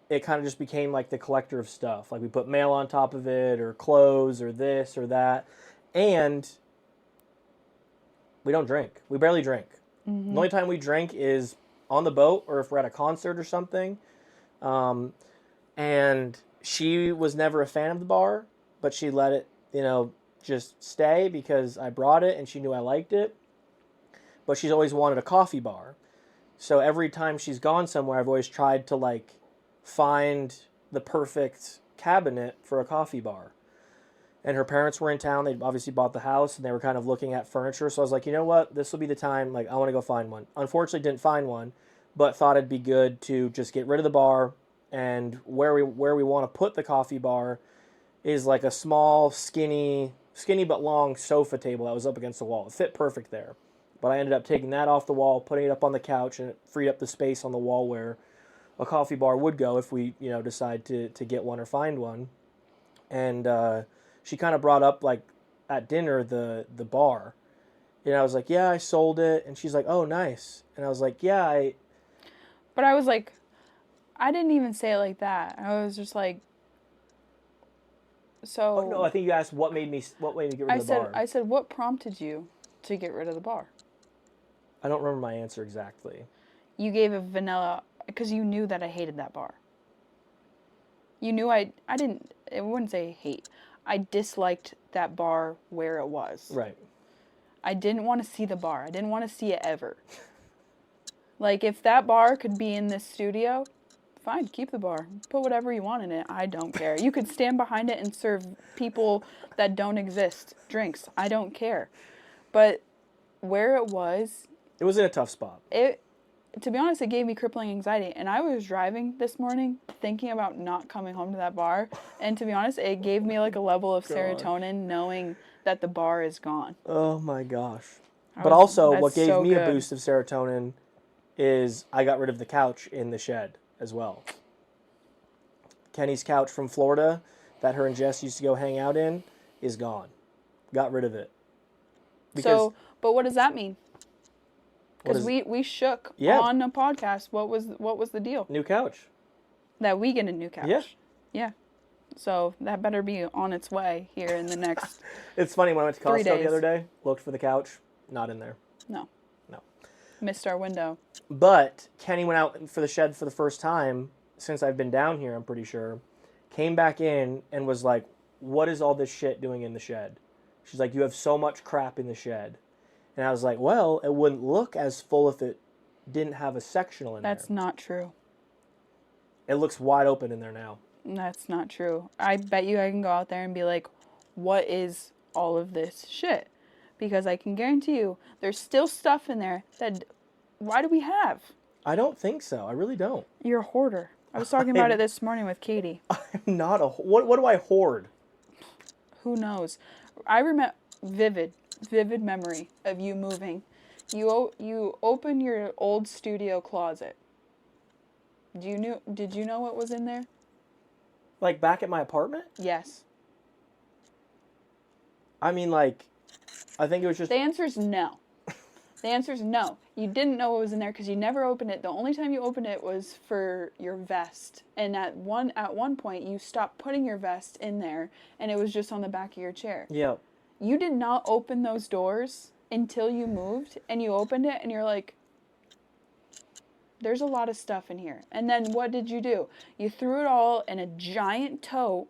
it kind of just became the collector of stuff. We put mail on top of it, or clothes, or this, or that. And we don't drink. We barely drink. Mm-hmm. The only time we drink is on the boat, or if we're at a concert or something. And she was never a fan of the bar, but she let it, just stay because I brought it and she knew I liked it. But she's always wanted a coffee bar. So every time she's gone somewhere, I've always tried to find the perfect cabinet for a coffee bar. And her parents were in town. They obviously bought the house, and they were kind of looking at furniture. So I was like, you know what? This will be the time. I want to go find one. Unfortunately, didn't find one, but thought it'd be good to just get rid of the bar and where we want to put the coffee bar is like a small, skinny but long sofa table that was up against the wall. It fit perfect there. But I ended up taking that off the wall, putting it up on the couch, and it freed up the space on the wall where a coffee bar would go if we, decide to get one or find one. And she kind of brought up, like, at dinner, the bar. And I was like, yeah, I sold it. And she's like, oh, nice. And I was like, yeah, But I was like, I didn't even say it like that. I was just like, so... Oh, no, I think you asked what made me get rid of the bar. I said, what prompted you to get rid of the bar? I don't remember my answer exactly. You gave a vanilla, because you knew that I hated that bar. You knew I wouldn't say hate. I disliked that bar where it was. Right. I didn't want to see the bar. I didn't want to see it ever. Like, if that bar could be in this studio, fine, keep the bar. Put whatever you want in it. I don't care. You could stand behind it and serve people that don't exist drinks. I don't care. But where it was... It was in a tough spot. To be honest, it gave me crippling anxiety. And I was driving this morning thinking about not coming home to that bar. And to be honest, it gave me like a level of serotonin knowing that the bar is gone. Oh my gosh. But also, what gave me a boost of serotonin is I got rid of the couch in the shed as well. Kenny's couch from Florida that her and Jess used to go hang out in is gone. Got rid of it. But what does that mean? Because we shook on a podcast. What was the deal? New couch. That we get a new couch. Yeah. Yeah. So that better be on its way here in the next It's funny, when I went to Costco 3 days. the other day, looked for the couch, not in there. No. No. Missed our window. But Kenny went out for the shed for the first time since I've been down here, I'm pretty sure. Came back in and was like, what is all this shit doing in the shed? She's like, you have so much crap in the shed. And I was like, well, it wouldn't look as full if it didn't have a sectional in there. That's not true. It looks wide open in there now. That's not true. I bet you I can go out there and be like, what is all of this shit? Because I can guarantee you there's still stuff in there that, why do we have? I don't think so. I really don't. You're a hoarder. I was talking about it this morning with Katie. I'm not a... What do I hoard? Who knows? I remember vivid memory of you moving. You open your old studio closet. Did you know what was in there? Like back at my apartment? Yes. I mean, like, I think it was just... The answer is no. The answer is no. You didn't know what was in there because you never opened it. The only time you opened it was for your vest. And at one point, you stopped putting your vest in there, and it was just on the back of your chair. Yeah. You did not open those doors until you moved, and you opened it, and you're like, there's a lot of stuff in here. And then what did you do? You threw it all in a giant tote,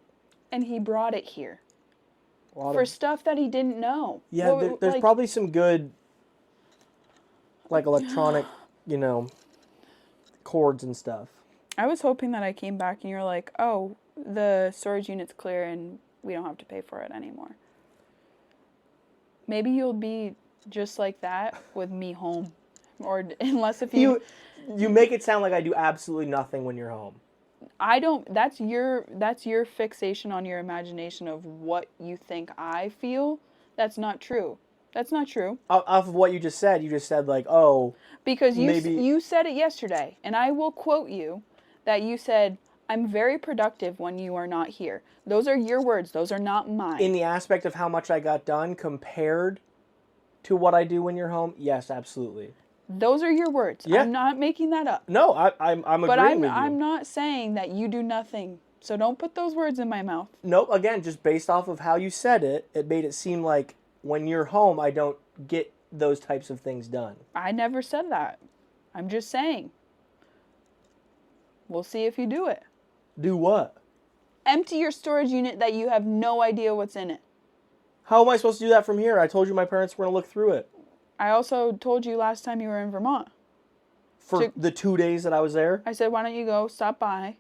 and he brought it here. For stuff that he didn't know. Yeah, there's probably some good, like, electronic, cords and stuff. I was hoping that I came back and you were like, oh, the storage unit's clear and we don't have to pay for it anymore. Maybe you'll be just like that with me home. Or unless if you make it sound like I do absolutely nothing when you're home. I don't. That's your fixation on your imagination of what you think I feel. That's not true. That's not true. Off of what you just said like, oh. Because you said it yesterday, and I will quote you, that you said, I'm very productive when you are not here. Those are your words. Those are not mine. In the aspect of how much I got done compared to what I do when you're home, yes, absolutely. Those are your words. Yeah. I'm not making that up. No, I'm agreeing with you. But I'm not saying that you do nothing. So don't put those words in my mouth. Nope. Again, just based off of how you said it, it made it seem like when you're home, I don't get those types of things done. I never said that. I'm just saying. We'll see if you do it. Do what? Empty your storage unit that you have no idea what's in it. How am I supposed to do that from here? I told you my parents were going to look through it. I also told you last time you were in Vermont. For the 2 days that I was there? I said, why don't you go, stop by,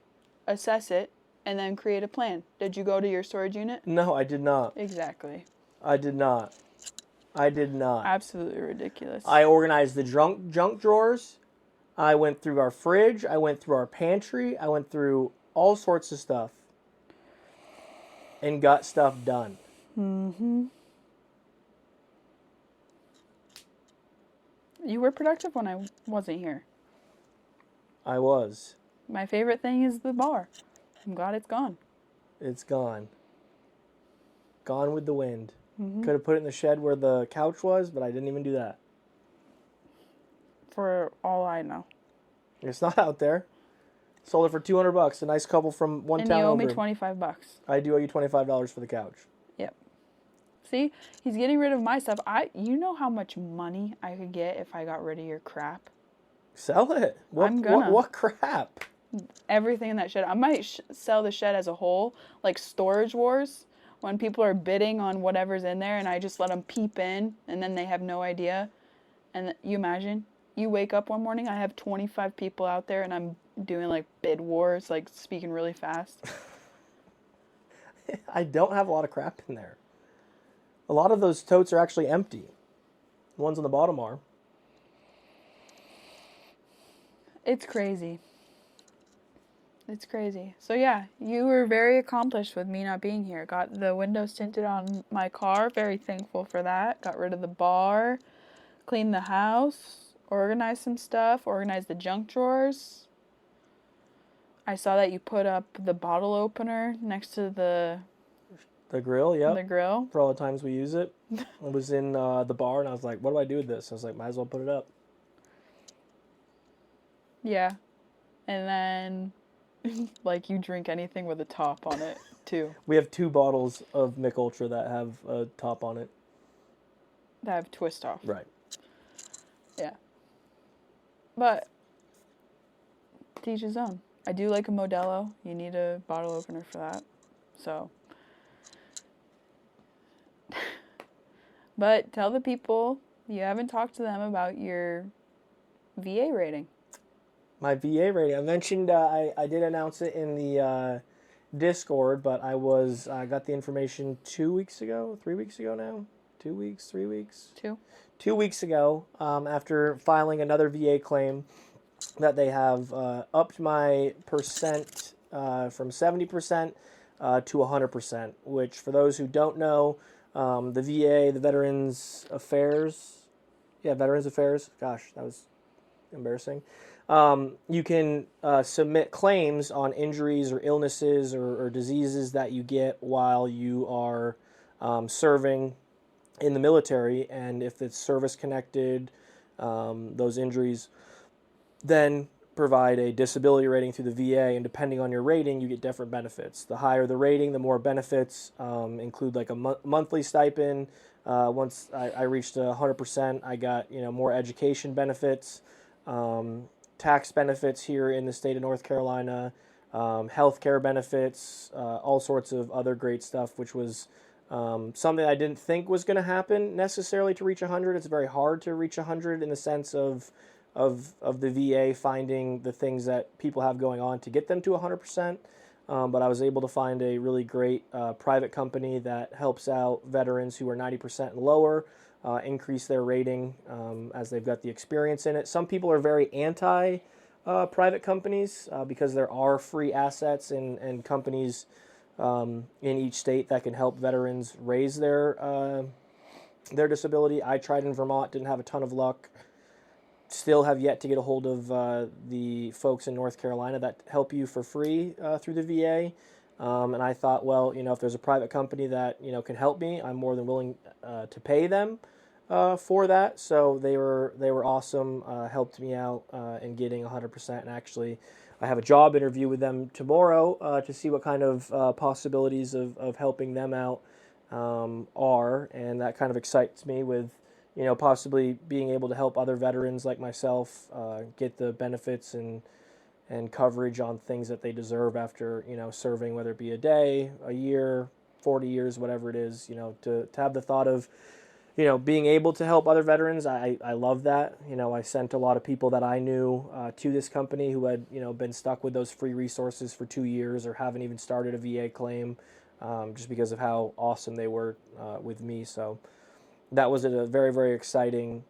assess it, and then create a plan. Did you go to your storage unit? No, I did not. Exactly. I did not. Absolutely ridiculous. I organized the junk drawers. I went through our fridge. I went through our pantry. I went through all sorts of stuff and got stuff done. Mm-hmm. You were productive when I wasn't here. I was. My favorite thing is the bar. I'm glad it's gone. It's gone. Gone with the wind. Mm-hmm. Could have put it in the shed where the couch was, but I didn't even do that. For all I know. It's not out there. Sold it for $200. A nice couple from one town over. And you owe me $25. I do owe you $25 for the couch. Yep. See, he's getting rid of my stuff. You know how much money I could get if I got rid of your crap? Sell it. I'm gonna. What crap? Everything in that shed. I might sell the shed as a whole, like Storage Wars, when people are bidding on whatever's in there, and I just let them peep in, and then they have no idea. And you imagine, you wake up one morning, I have 25 people out there, and I'm doing like bid wars, like speaking really fast. I don't have a lot of crap in there. A lot of those totes are actually empty. The ones on the bottom are. It's crazy. It's crazy. So yeah, you were very accomplished with me not being here. Got the windows tinted on my car. Very thankful for that. Got rid of the bar. Cleaned the house. Organized some stuff. Organized the junk drawers. I saw that you put up the bottle opener next to the grill, yep. The grill. For all the times we use it. I was in the bar and I was like, what do I do with this? I was like, might as well put it up. Yeah. And then, like, you drink anything with a top on it, too. We have 2 bottles of Mick Ultra that have a top on it. That have twist off. Right. Yeah. But, to each his own. I do like a Modelo. You need a bottle opener for that. So. But tell the people, you haven't talked to them about your VA rating. My VA rating. I mentioned I did announce it in the Discord, but I got the information 2 weeks ago, 3 weeks ago now. 2 weeks, 3 weeks. 2 weeks ago, after filing another VA claim, that they have upped my percent from 70% to 100%. Which, for those who don't know, the VA, the Veterans Affairs. Gosh, that was embarrassing. You can submit claims on injuries or illnesses or diseases that you get while you are serving in the military, and if it's service-connected, those injuries then provide a disability rating through the VA, and depending on your rating, you get different benefits. The higher the rating, the more benefits include like a monthly stipend. Once I reached 100%, I got more education benefits. Tax benefits here in the state of North Carolina, healthcare benefits, all sorts of other great stuff, which was something I didn't think was going to happen necessarily to reach 100. It's very hard to reach 100 in the sense of the VA finding the things that people have going on to get them to 100%. But I was able to find a really great private company that helps out veterans who are 90% and lower, increase their rating as they've got the experience in it. Some people are very anti private companies because there are free assets and companies in each state that can help veterans raise their disability. I tried in Vermont, didn't have a ton of luck. Still have yet to get a hold of the folks in North Carolina that help you for free through the VA. And I thought, well, if there's a private company that, can help me, I'm more than willing to pay them for that. So they were awesome, helped me out in getting 100%. And actually, I have a job interview with them tomorrow to see what kind of possibilities of helping them out are. And that kind of excites me with, possibly being able to help other veterans like myself get the benefits and coverage on things that they deserve after, serving, whether it be a day, a year, 40 years, whatever it is, to have the thought of, being able to help other veterans. I love that. I sent a lot of people that I knew to this company who had, been stuck with those free resources for 2 years or haven't even started a VA claim just because of how awesome they were with me. So that was a very, very exciting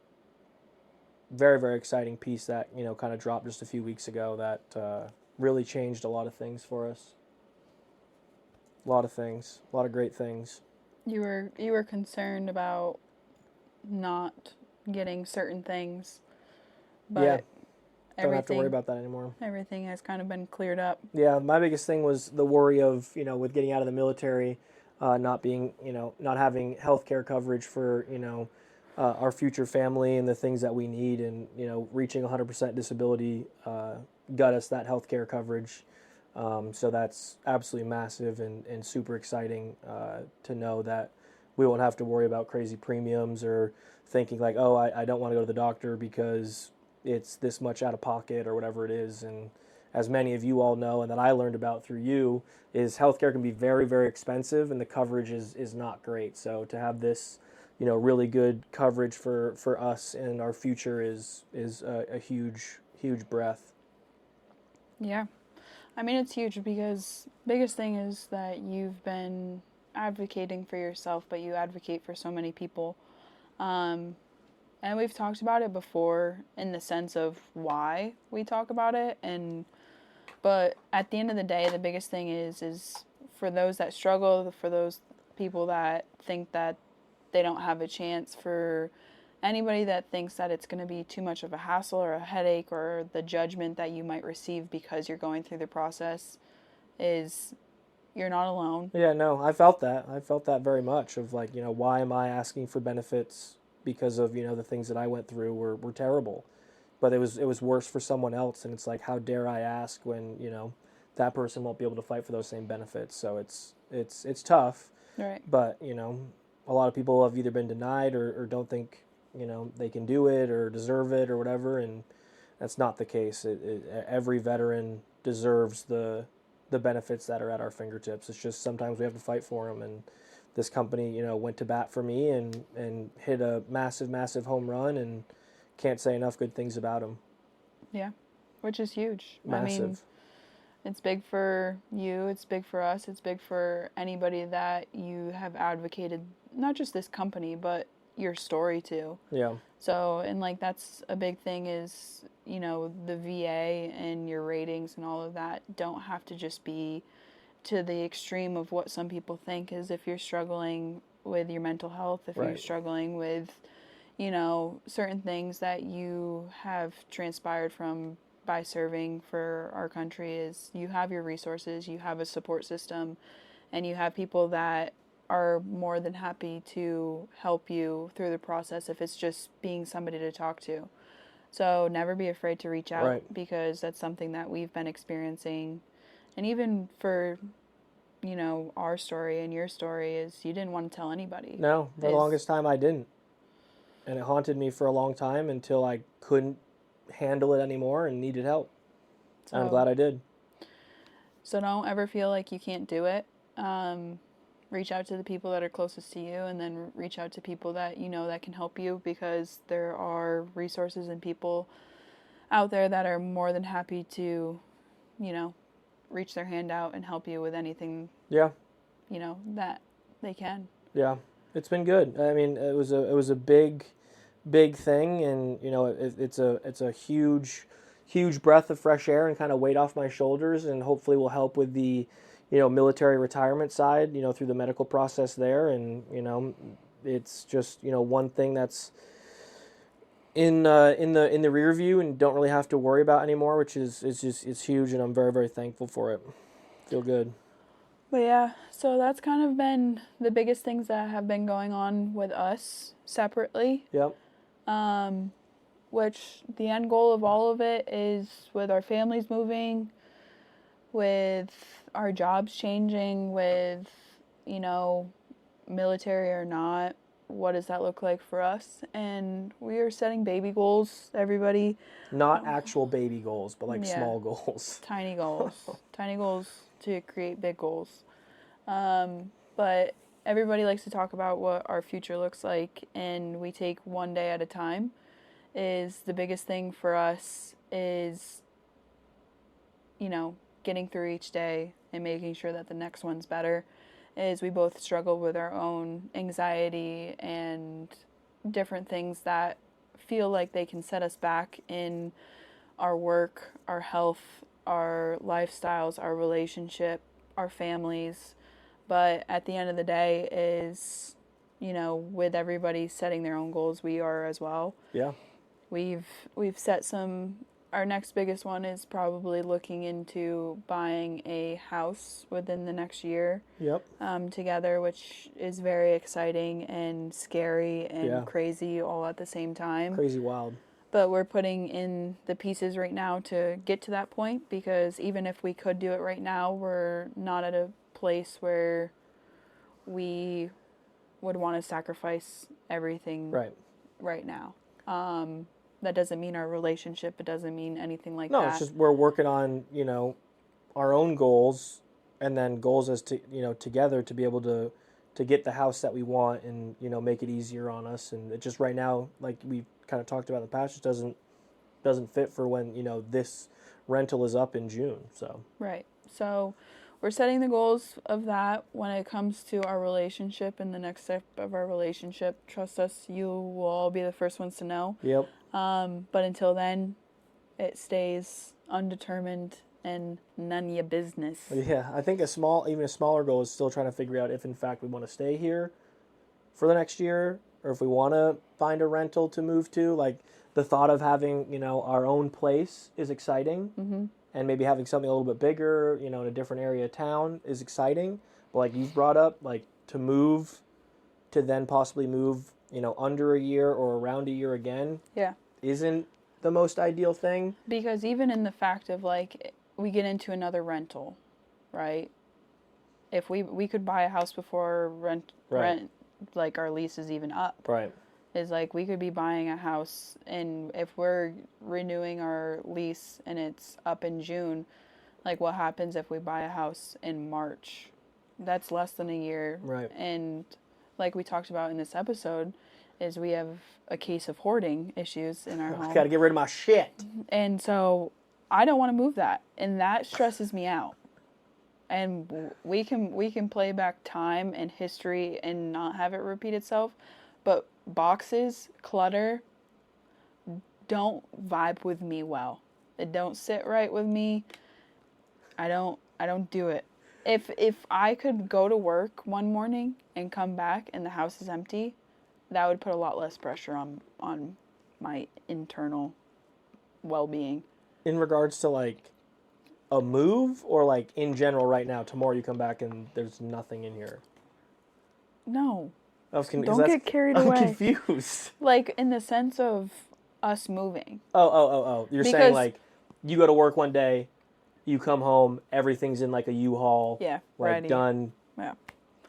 very, very exciting piece that, kind of dropped just a few weeks ago that really changed a lot of things for us. A lot of things, a lot of great things. You were concerned about not getting certain things, but don't have to worry about that anymore. Everything has kind of been cleared up. Yeah, my biggest thing was the worry of, with getting out of the military, not being, not having healthcare coverage for, our future family and the things that we need, and, reaching 100% disability got us that healthcare coverage. So that's absolutely massive and super exciting to know that we won't have to worry about crazy premiums or thinking like, oh, I don't want to go to the doctor because it's this much out of pocket or whatever it is. And as many of you all know, and that I learned about through you, is healthcare can be very, very expensive and the coverage is not great. So to have this, really good coverage for us and our future is a huge, huge breath. Yeah. I mean, it's huge because biggest thing is that you've been advocating for yourself, but you advocate for so many people. And we've talked about it before in the sense of why we talk about it. But at the end of the day, the biggest thing is for those that struggle, for those people that think that they don't have a chance, for anybody that thinks that it's going to be too much of a hassle or a headache or the judgment that you might receive because you're going through the process, is you're not alone. Yeah, no, I felt that. I felt that very much of like, why am I asking for benefits because of, the things that I went through were terrible. But it was worse for someone else, and it's like, how dare I ask when, that person won't be able to fight for those same benefits. So it's tough. Right. But, a lot of people have either been denied or don't think, they can do it or deserve it or whatever, and that's not the case. Every veteran deserves the benefits that are at our fingertips. It's just sometimes we have to fight for them, and this company, went to bat for me and hit a massive, massive home run, and can't say enough good things about them. Yeah, which is huge. Massive. I mean, it's big for you, it's big for us, it's big for anybody that you have advocated, not just this company, but your story too. Yeah. So, and like that's a big thing is, the VA and your ratings and all of that don't have to just be to the extreme of what some people think is if you're struggling with your mental health, if Right. you're struggling with, certain things that you have transpired from by serving for our country, is you have your resources, you have a support system, and you have people that are more than happy to help you through the process if it's just being somebody to talk to. So never be afraid to reach out, Right. because that's something that we've been experiencing. And even for, our story and your story, is you didn't want to tell anybody. No, for the longest time I didn't. And it haunted me for a long time until I couldn't handle it anymore and needed help. So, I'm glad I did. So don't ever feel like you can't do it. Reach out to the people that are closest to you, and then reach out to people that that can help you, because there are resources and people out there that are more than happy to, reach their hand out and help you with anything. Yeah. That they can. Yeah, it's been good. I mean, it was a big thing, and it's a huge breath of fresh air and kind of weight off my shoulders, and hopefully will help with the military retirement side, through the medical process there, and it's just one thing that's in the rear view and don't really have to worry about anymore, which is it's huge, and I'm very, very thankful for it. Feel good. But yeah, so that's kind of been the biggest things that have been going on with us separately. Yep. Which the end goal of all of it is with our families moving, with our jobs changing, with, military or not, what does that look like for us? And we are setting baby goals, everybody. Not actual baby goals, but small goals. Tiny goals. Tiny goals to create big goals. But everybody likes to talk about what our future looks like, and we take one day at a time. Is the biggest thing for us is, getting through each day and making sure that the next one's better. Is we both struggle with our own anxiety and different things that feel like they can set us back in our work, our health, our lifestyles, our relationship, our families. But at the end of the day is, you know, with everybody setting their own goals, we are as well. Yeah. We've set some. Our next biggest one is probably looking into buying a house within the next year. Yep. Together, which is very exciting and scary and crazy all at the same time. Crazy wild. But we're putting in the pieces right now to get to that point, because even if we could do it right now, we're not at a place where we would want to sacrifice everything right now. That doesn't mean our relationship. It doesn't mean anything like that. No, it's just we're working on, you know, our own goals, and then goals as to, you know, together to be able to get the house that we want and, you know, make it easier on us. And it just right now, like we've kind of talked about in the past, just doesn't fit for when, you know, this rental is up in June. So right. So we're setting the goals of that when it comes to our relationship and the next step of our relationship. Trust us, you will all be the first ones to know. Yep. But until then, it stays undetermined and none of your business. Yeah, I think even a smaller goal is still trying to figure out if in fact we want to stay here for the next year, or if we want to find a rental to move to. Like the thought of having, you know, our own place is exciting. Mm-hmm. And maybe having something a little bit bigger, you know, in a different area of town is exciting. But like you've brought up, like to then possibly move, you know, under a year or around a year again. Yeah. Isn't the most ideal thing. Because even in the fact of like, we get into another rental, right? If we could buy a house before rent, like our lease is even up. Right. Is like we could be buying a house, and if we're renewing our lease and it's up in June, like what happens if we buy a house in March? That's less than a year. Right. And like we talked about in this episode, is we have a case of hoarding issues in our home. I gotta get rid of my shit. And so I don't want to move that, and that stresses me out. And we can play back time and history and not have it repeat itself, but boxes, clutter, don't vibe with me well. It don't sit right with me. I don't do it. If I could go to work one morning and come back and the house is empty, that would put a lot less pressure on my internal well-being. In regards to like a move, or like in general right now, tomorrow you come back and there's nothing in here? No. Don't get carried away. I'm confused. Like in the sense of us moving. Oh. You're saying like you go to work one day, you come home, everything's in like a U-Haul. Yeah, like ready. Done. Yeah.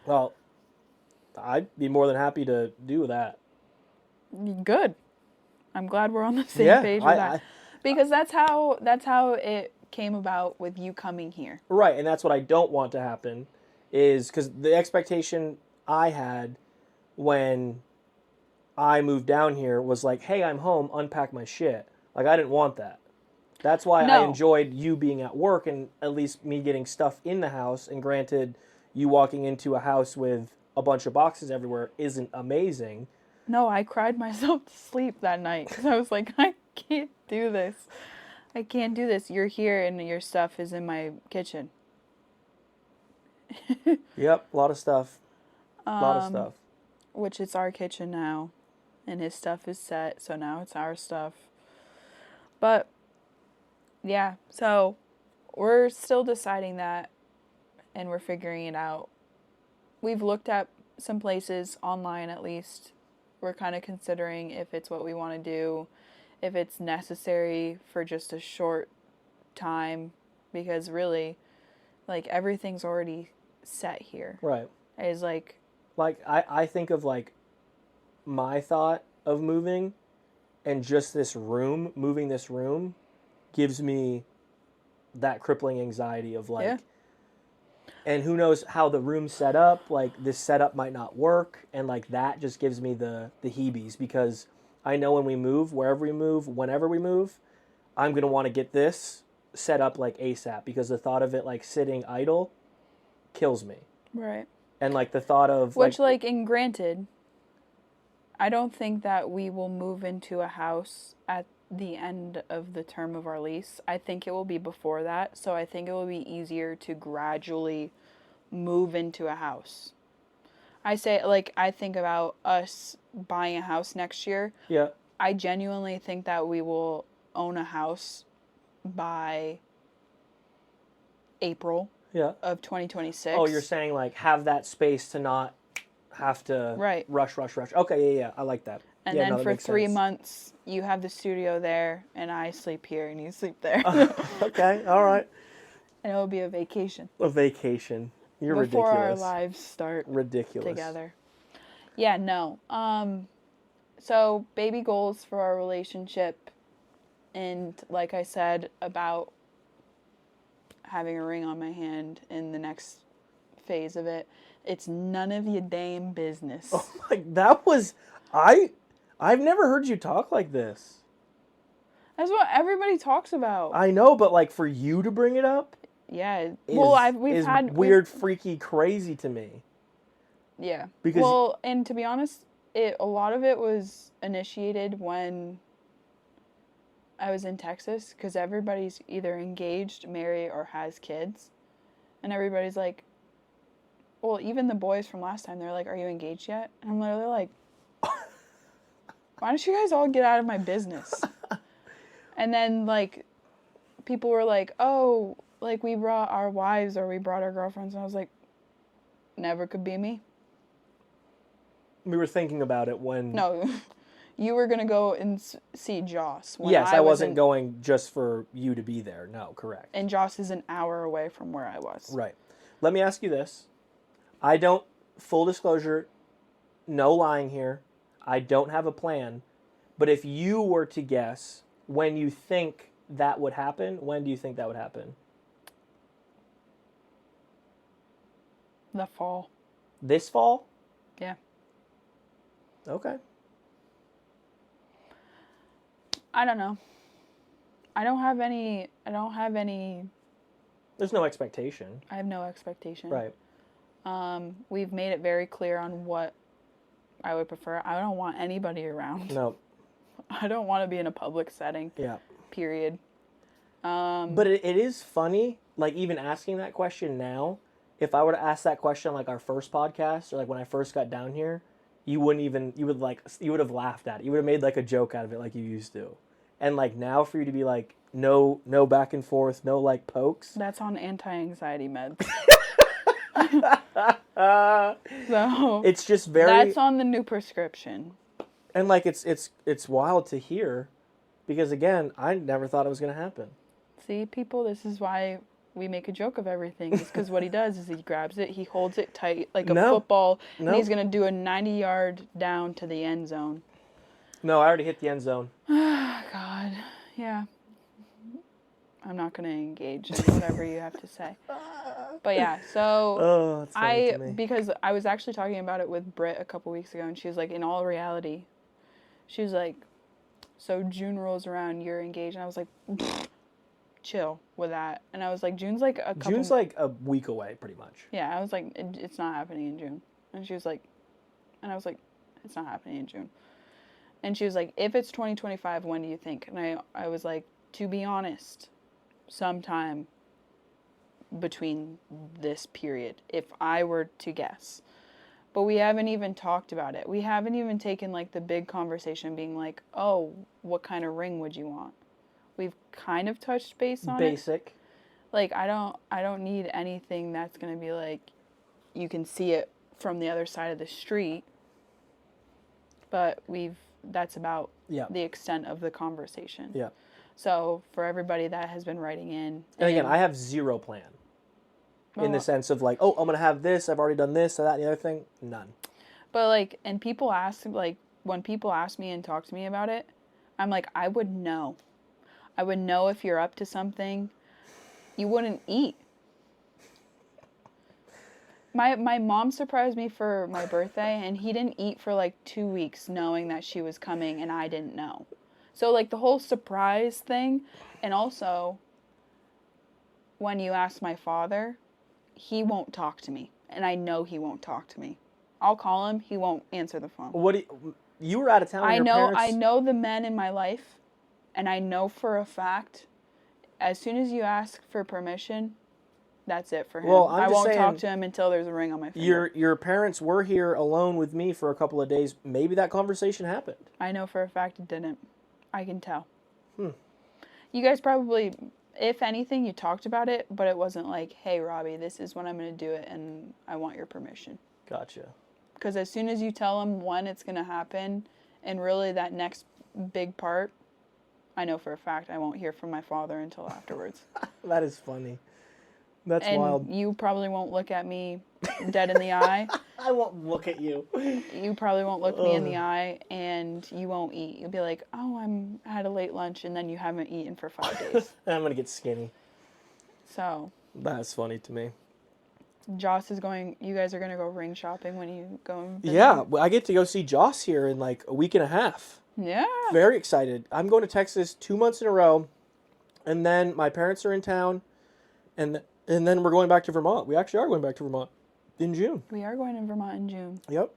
Well, I'd be more than happy to do that. Good. I'm glad we're on the same page with that. Because that's how it came about with you coming here. Right, and that's what I don't want to happen, is because the expectation I had when I moved down here was like, hey, I'm home, unpack my shit. Like, I didn't want that. That's why I enjoyed you being at work and at least me getting stuff in the house. And granted, you walking into a house with a bunch of boxes everywhere isn't amazing. No, I cried myself to sleep that night because I was like, I can't do this. I can't do this. You're here and your stuff is in my kitchen. Yep, a lot of stuff. Which it's our kitchen now. And his stuff is set, so now it's our stuff. But, yeah, so we're still deciding that, and we're figuring it out. We've looked at some places, online at least. We're kind of considering if it's what we want to do, if it's necessary for just a short time, because really, like, everything's already set here. Right. It's like I think of, like, my thought of moving, and just moving this room gives me that crippling anxiety of, like, yeah. And who knows how the room's set up, like, this setup might not work, and, like, that just gives me the heebies, because I know when we move, wherever we move, whenever we move, I'm going to want to get this set up, like, ASAP, because the thought of it, like, sitting idle kills me. Right. And, like, the thought of... Which, like, and granted, I don't think that we will move into a house at the end of the term of our lease. I think it will be before that. So I think it will be easier to gradually move into a house. I think about us buying a house next year. Yeah. I genuinely think that we will own a house by April of 2026. Oh, you're saying like have that space to not have to rush. Okay, yeah, I like that. And then for 3 months, you have the studio there, and I sleep here, and you sleep there. Okay, all right. And it'll be a vacation. A vacation. You're Before ridiculous. our lives start ridiculous together. Yeah, no. So baby goals for our relationship, and like I said about having a ring on my hand in the next phase of it, it's none of your damn business. Oh my, that was I've never heard you talk like this. That's what everybody talks about. I know, but like for you to bring it up, yeah. We've had weird, freaky, crazy to me. Yeah. Because and to be honest, a lot of it was initiated when I was in Texas, because everybody's either engaged, married, or has kids, and everybody's like, well, even the boys from last time, they're like, "Are you engaged yet?" And I'm literally like, why don't you guys all get out of my business? And then, like, people were like, oh, like, we brought our wives or we brought our girlfriends. And I was like, never could be me. We were thinking about it when... No, you were going to go and see Joss. Yes, I wasn't going just for you to be there. No, correct. And Joss is an hour away from where I was. Right. Let me ask you this. Full disclosure, no lying here. I don't have a plan. But if you were to guess when you think that would happen, when do you think that would happen? The fall. This fall? Yeah. Okay. I don't know. I don't have any... There's no expectation. I have no expectation. Right. We've made it very clear on what I would prefer. I don't want anybody around. No. I don't want to be in a public setting. Yeah. Period. But it is funny, like, even asking that question now. If I were to ask that question like our first podcast, or like when I first got down here, you would have laughed at it. You would have made like a joke out of it like you used to. And like now for you to be like, no back and forth, no like pokes. That's on anti-anxiety meds. So it's just very... That's on the new prescription. And like it's wild to hear, because again, I never thought it was going to happen. See, people, this is why we make a joke of everything. It's because what he does is he grabs it, he holds it tight like a football, and he's going to do a 90-yard down to the end zone. No, I already hit the end zone. God, yeah. I'm not going to engage in whatever you have to say. But yeah, so that's funny to me. Because I was actually talking about it with Britt a couple weeks ago, and she was like, in all reality, she was like, so June rolls around, you're engaged, and I was like, chill with that. And I was like, June's like a week away, pretty much. Yeah, I was like, it's not happening in June. And she was like, and I was like, it's not happening in June. And she was like, if it's 2025, when do you think? And I was like, to be honest, sometime between this period, if I were to guess. But we haven't even talked about it. We haven't even taken like the big conversation being like, oh, what kind of ring would you want? We've kind of touched base on Basic. Like, I don't need anything that's going to be like, you can see it from the other side of the street. But that's about the extent of the conversation. Yeah. So for everybody that has been writing in. And again, I have zero plan. In the sense of like, oh, I'm going to have this, I've already done this, that, and the other thing. None. But like, and people ask, like, when people ask me and talk to me about it, I'm like, I would know. I would know if you're up to something. You wouldn't eat. My mom surprised me for my birthday, and he didn't eat for like 2 weeks knowing that she was coming, and I didn't know. So like the whole surprise thing, and also when you ask my father, he won't talk to me, and I know he won't talk to me. I'll call him, he won't answer the phone. you were out of town. I know the men in my life, and I know for a fact, as soon as you ask for permission, that's it for him. Well, I won't talk to him until there's a ring on my finger. Your parents were here alone with me for a couple of days. Maybe that conversation happened. I know for a fact it didn't. I can tell. You guys probably, if anything, you talked about it, but it wasn't like, hey, Robbie, this is when I'm going to do it, and I want your permission. Gotcha. Because as soon as you tell him when it's going to happen, and really that next big part, I know for a fact I won't hear from my father until afterwards. That is funny. That's and wild. You probably won't look at me dead in the eye. I won't look at you. You probably won't look me in the eye, and you won't eat. You'll be like, oh, I had a late lunch, and then you haven't eaten for 5 days. I'm going to get skinny. So. That's funny to me. Joss is going, you guys are going to go ring shopping when you go and visit? Yeah, I get to go see Joss here in like a week and a half. Yeah. Very excited. I'm going to Texas 2 months in a row, and then my parents are in town, and then we're going back to Vermont. We actually are going back to Vermont in June. We are going to Vermont in June. Yep.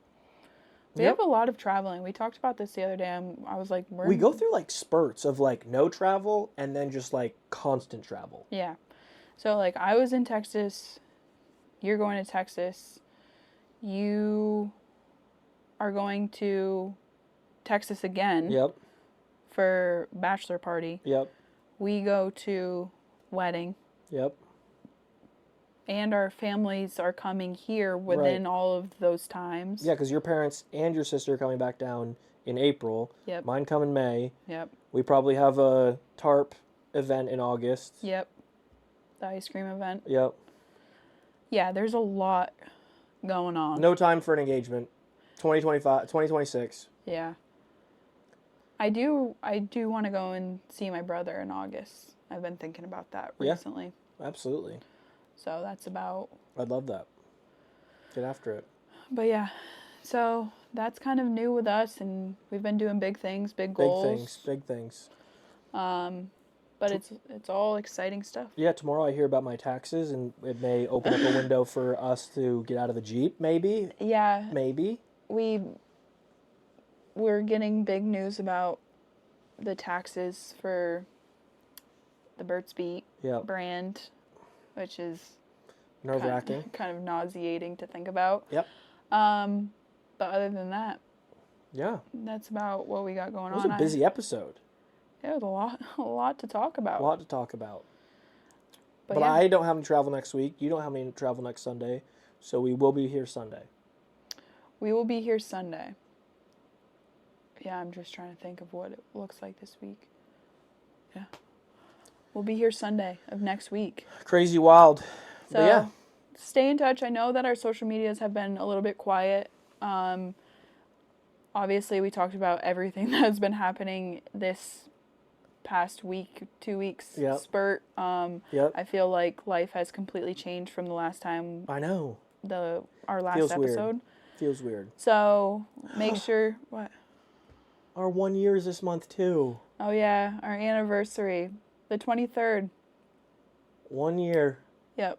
We have a lot of traveling. We talked about this the other day. I was like, we go through like spurts of like no travel and then just like constant travel. Yeah. So like I was in Texas. You're going to Texas. You are going to Texas again. Yep. For bachelor party. Yep. We go to wedding. Yep. And our families are coming here within all of those times. Yeah, because your parents and your sister are coming back down in April. Yep. Mine come in May. Yep. We probably have a tarp event in August. Yep. The ice cream event. Yep. Yeah, there's a lot going on. No time for an engagement. 2026. Yeah. I do want to go and see my brother in August. I've been thinking about that recently. Yeah, absolutely. So that's about... I'd love that. Get after it. But yeah, so that's kind of new with us, and we've been doing big things, big goals. Big things. But it's all exciting stuff. Yeah, tomorrow I hear about my taxes, and it may open up a window for us to get out of the Jeep, maybe. Yeah. Maybe. We're getting big news about the taxes for the Burt's Beat brand, which is nerve-wracking, kind of nauseating to think about. Yep. But other than that, yeah, that's about what we got going on. It was a busy episode. Yeah, it was a lot to talk about. But I don't have any travel next week. You don't have any travel next Sunday, so we will be here Sunday. Yeah, I'm just trying to think of what it looks like this week. Yeah. We'll be here Sunday of next week. Crazy wild. So, but yeah. Stay in touch. I know that our social medias have been a little bit quiet. Obviously, we talked about everything that has been happening this past week, 2 weeks spurt. I feel like life has completely changed from the last time. I know. Our last episode. Feels weird. So, make sure... What? Our 1 year is this month, too. Oh, yeah. Our anniversary. The 23rd. 1 year. Yep.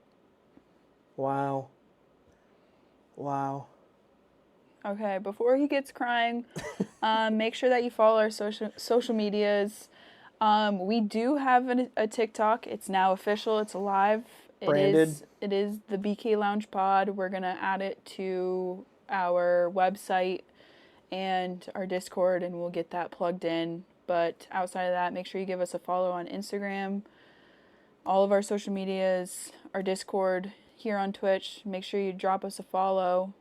Wow. Okay, before he gets crying, make sure that you follow our social medias. We do have a TikTok. It's now official. It's live. Branded. It is the BK Lounge Pod. We're going to add it to our website and our Discord, and we'll get that plugged in. But outside of that, make sure you give us a follow on Instagram, all of our social medias, our Discord, here on Twitch. Make sure you drop us a follow.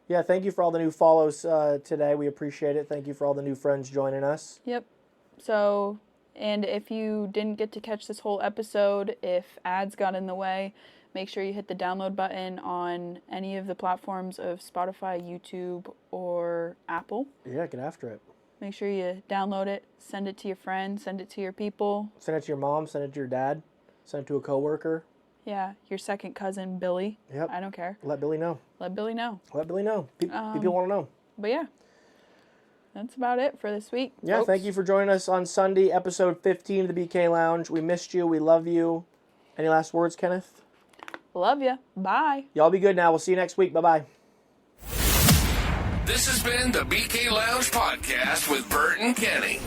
Yeah, thank you for all the new follows today. We appreciate it. Thank you for all the new friends joining us. Yep. So, and if you didn't get to catch this whole episode, if ads got in the way, make sure you hit the download button on any of the platforms of Spotify, YouTube, or Apple. Yeah, get after it. Make sure you download it, send it to your friends, send it to your people. Send it to your mom, send it to your dad, send it to a coworker. Yeah, your second cousin, Billy. Yep. I don't care. Let Billy know. People want to know. But yeah, that's about it for this week. Yeah, folks. Thank you for joining us on Sunday, episode 15 of the BK Lounge. We missed you. We love you. Any last words, Kenneth? Love ya. Bye. Y'all be good now. We'll see you next week. Bye-bye. This has been the BK Lounge Podcast with Burt and Kenny.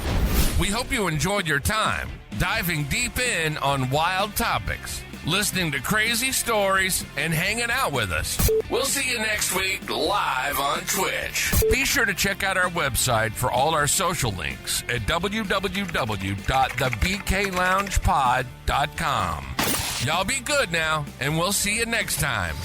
We hope you enjoyed your time diving deep in on wild topics, listening to crazy stories, and hanging out with us. We'll see you next week live on Twitch. Be sure to check out our website for all our social links at www.thebkloungepod.com. Y'all be good now, and we'll see you next time.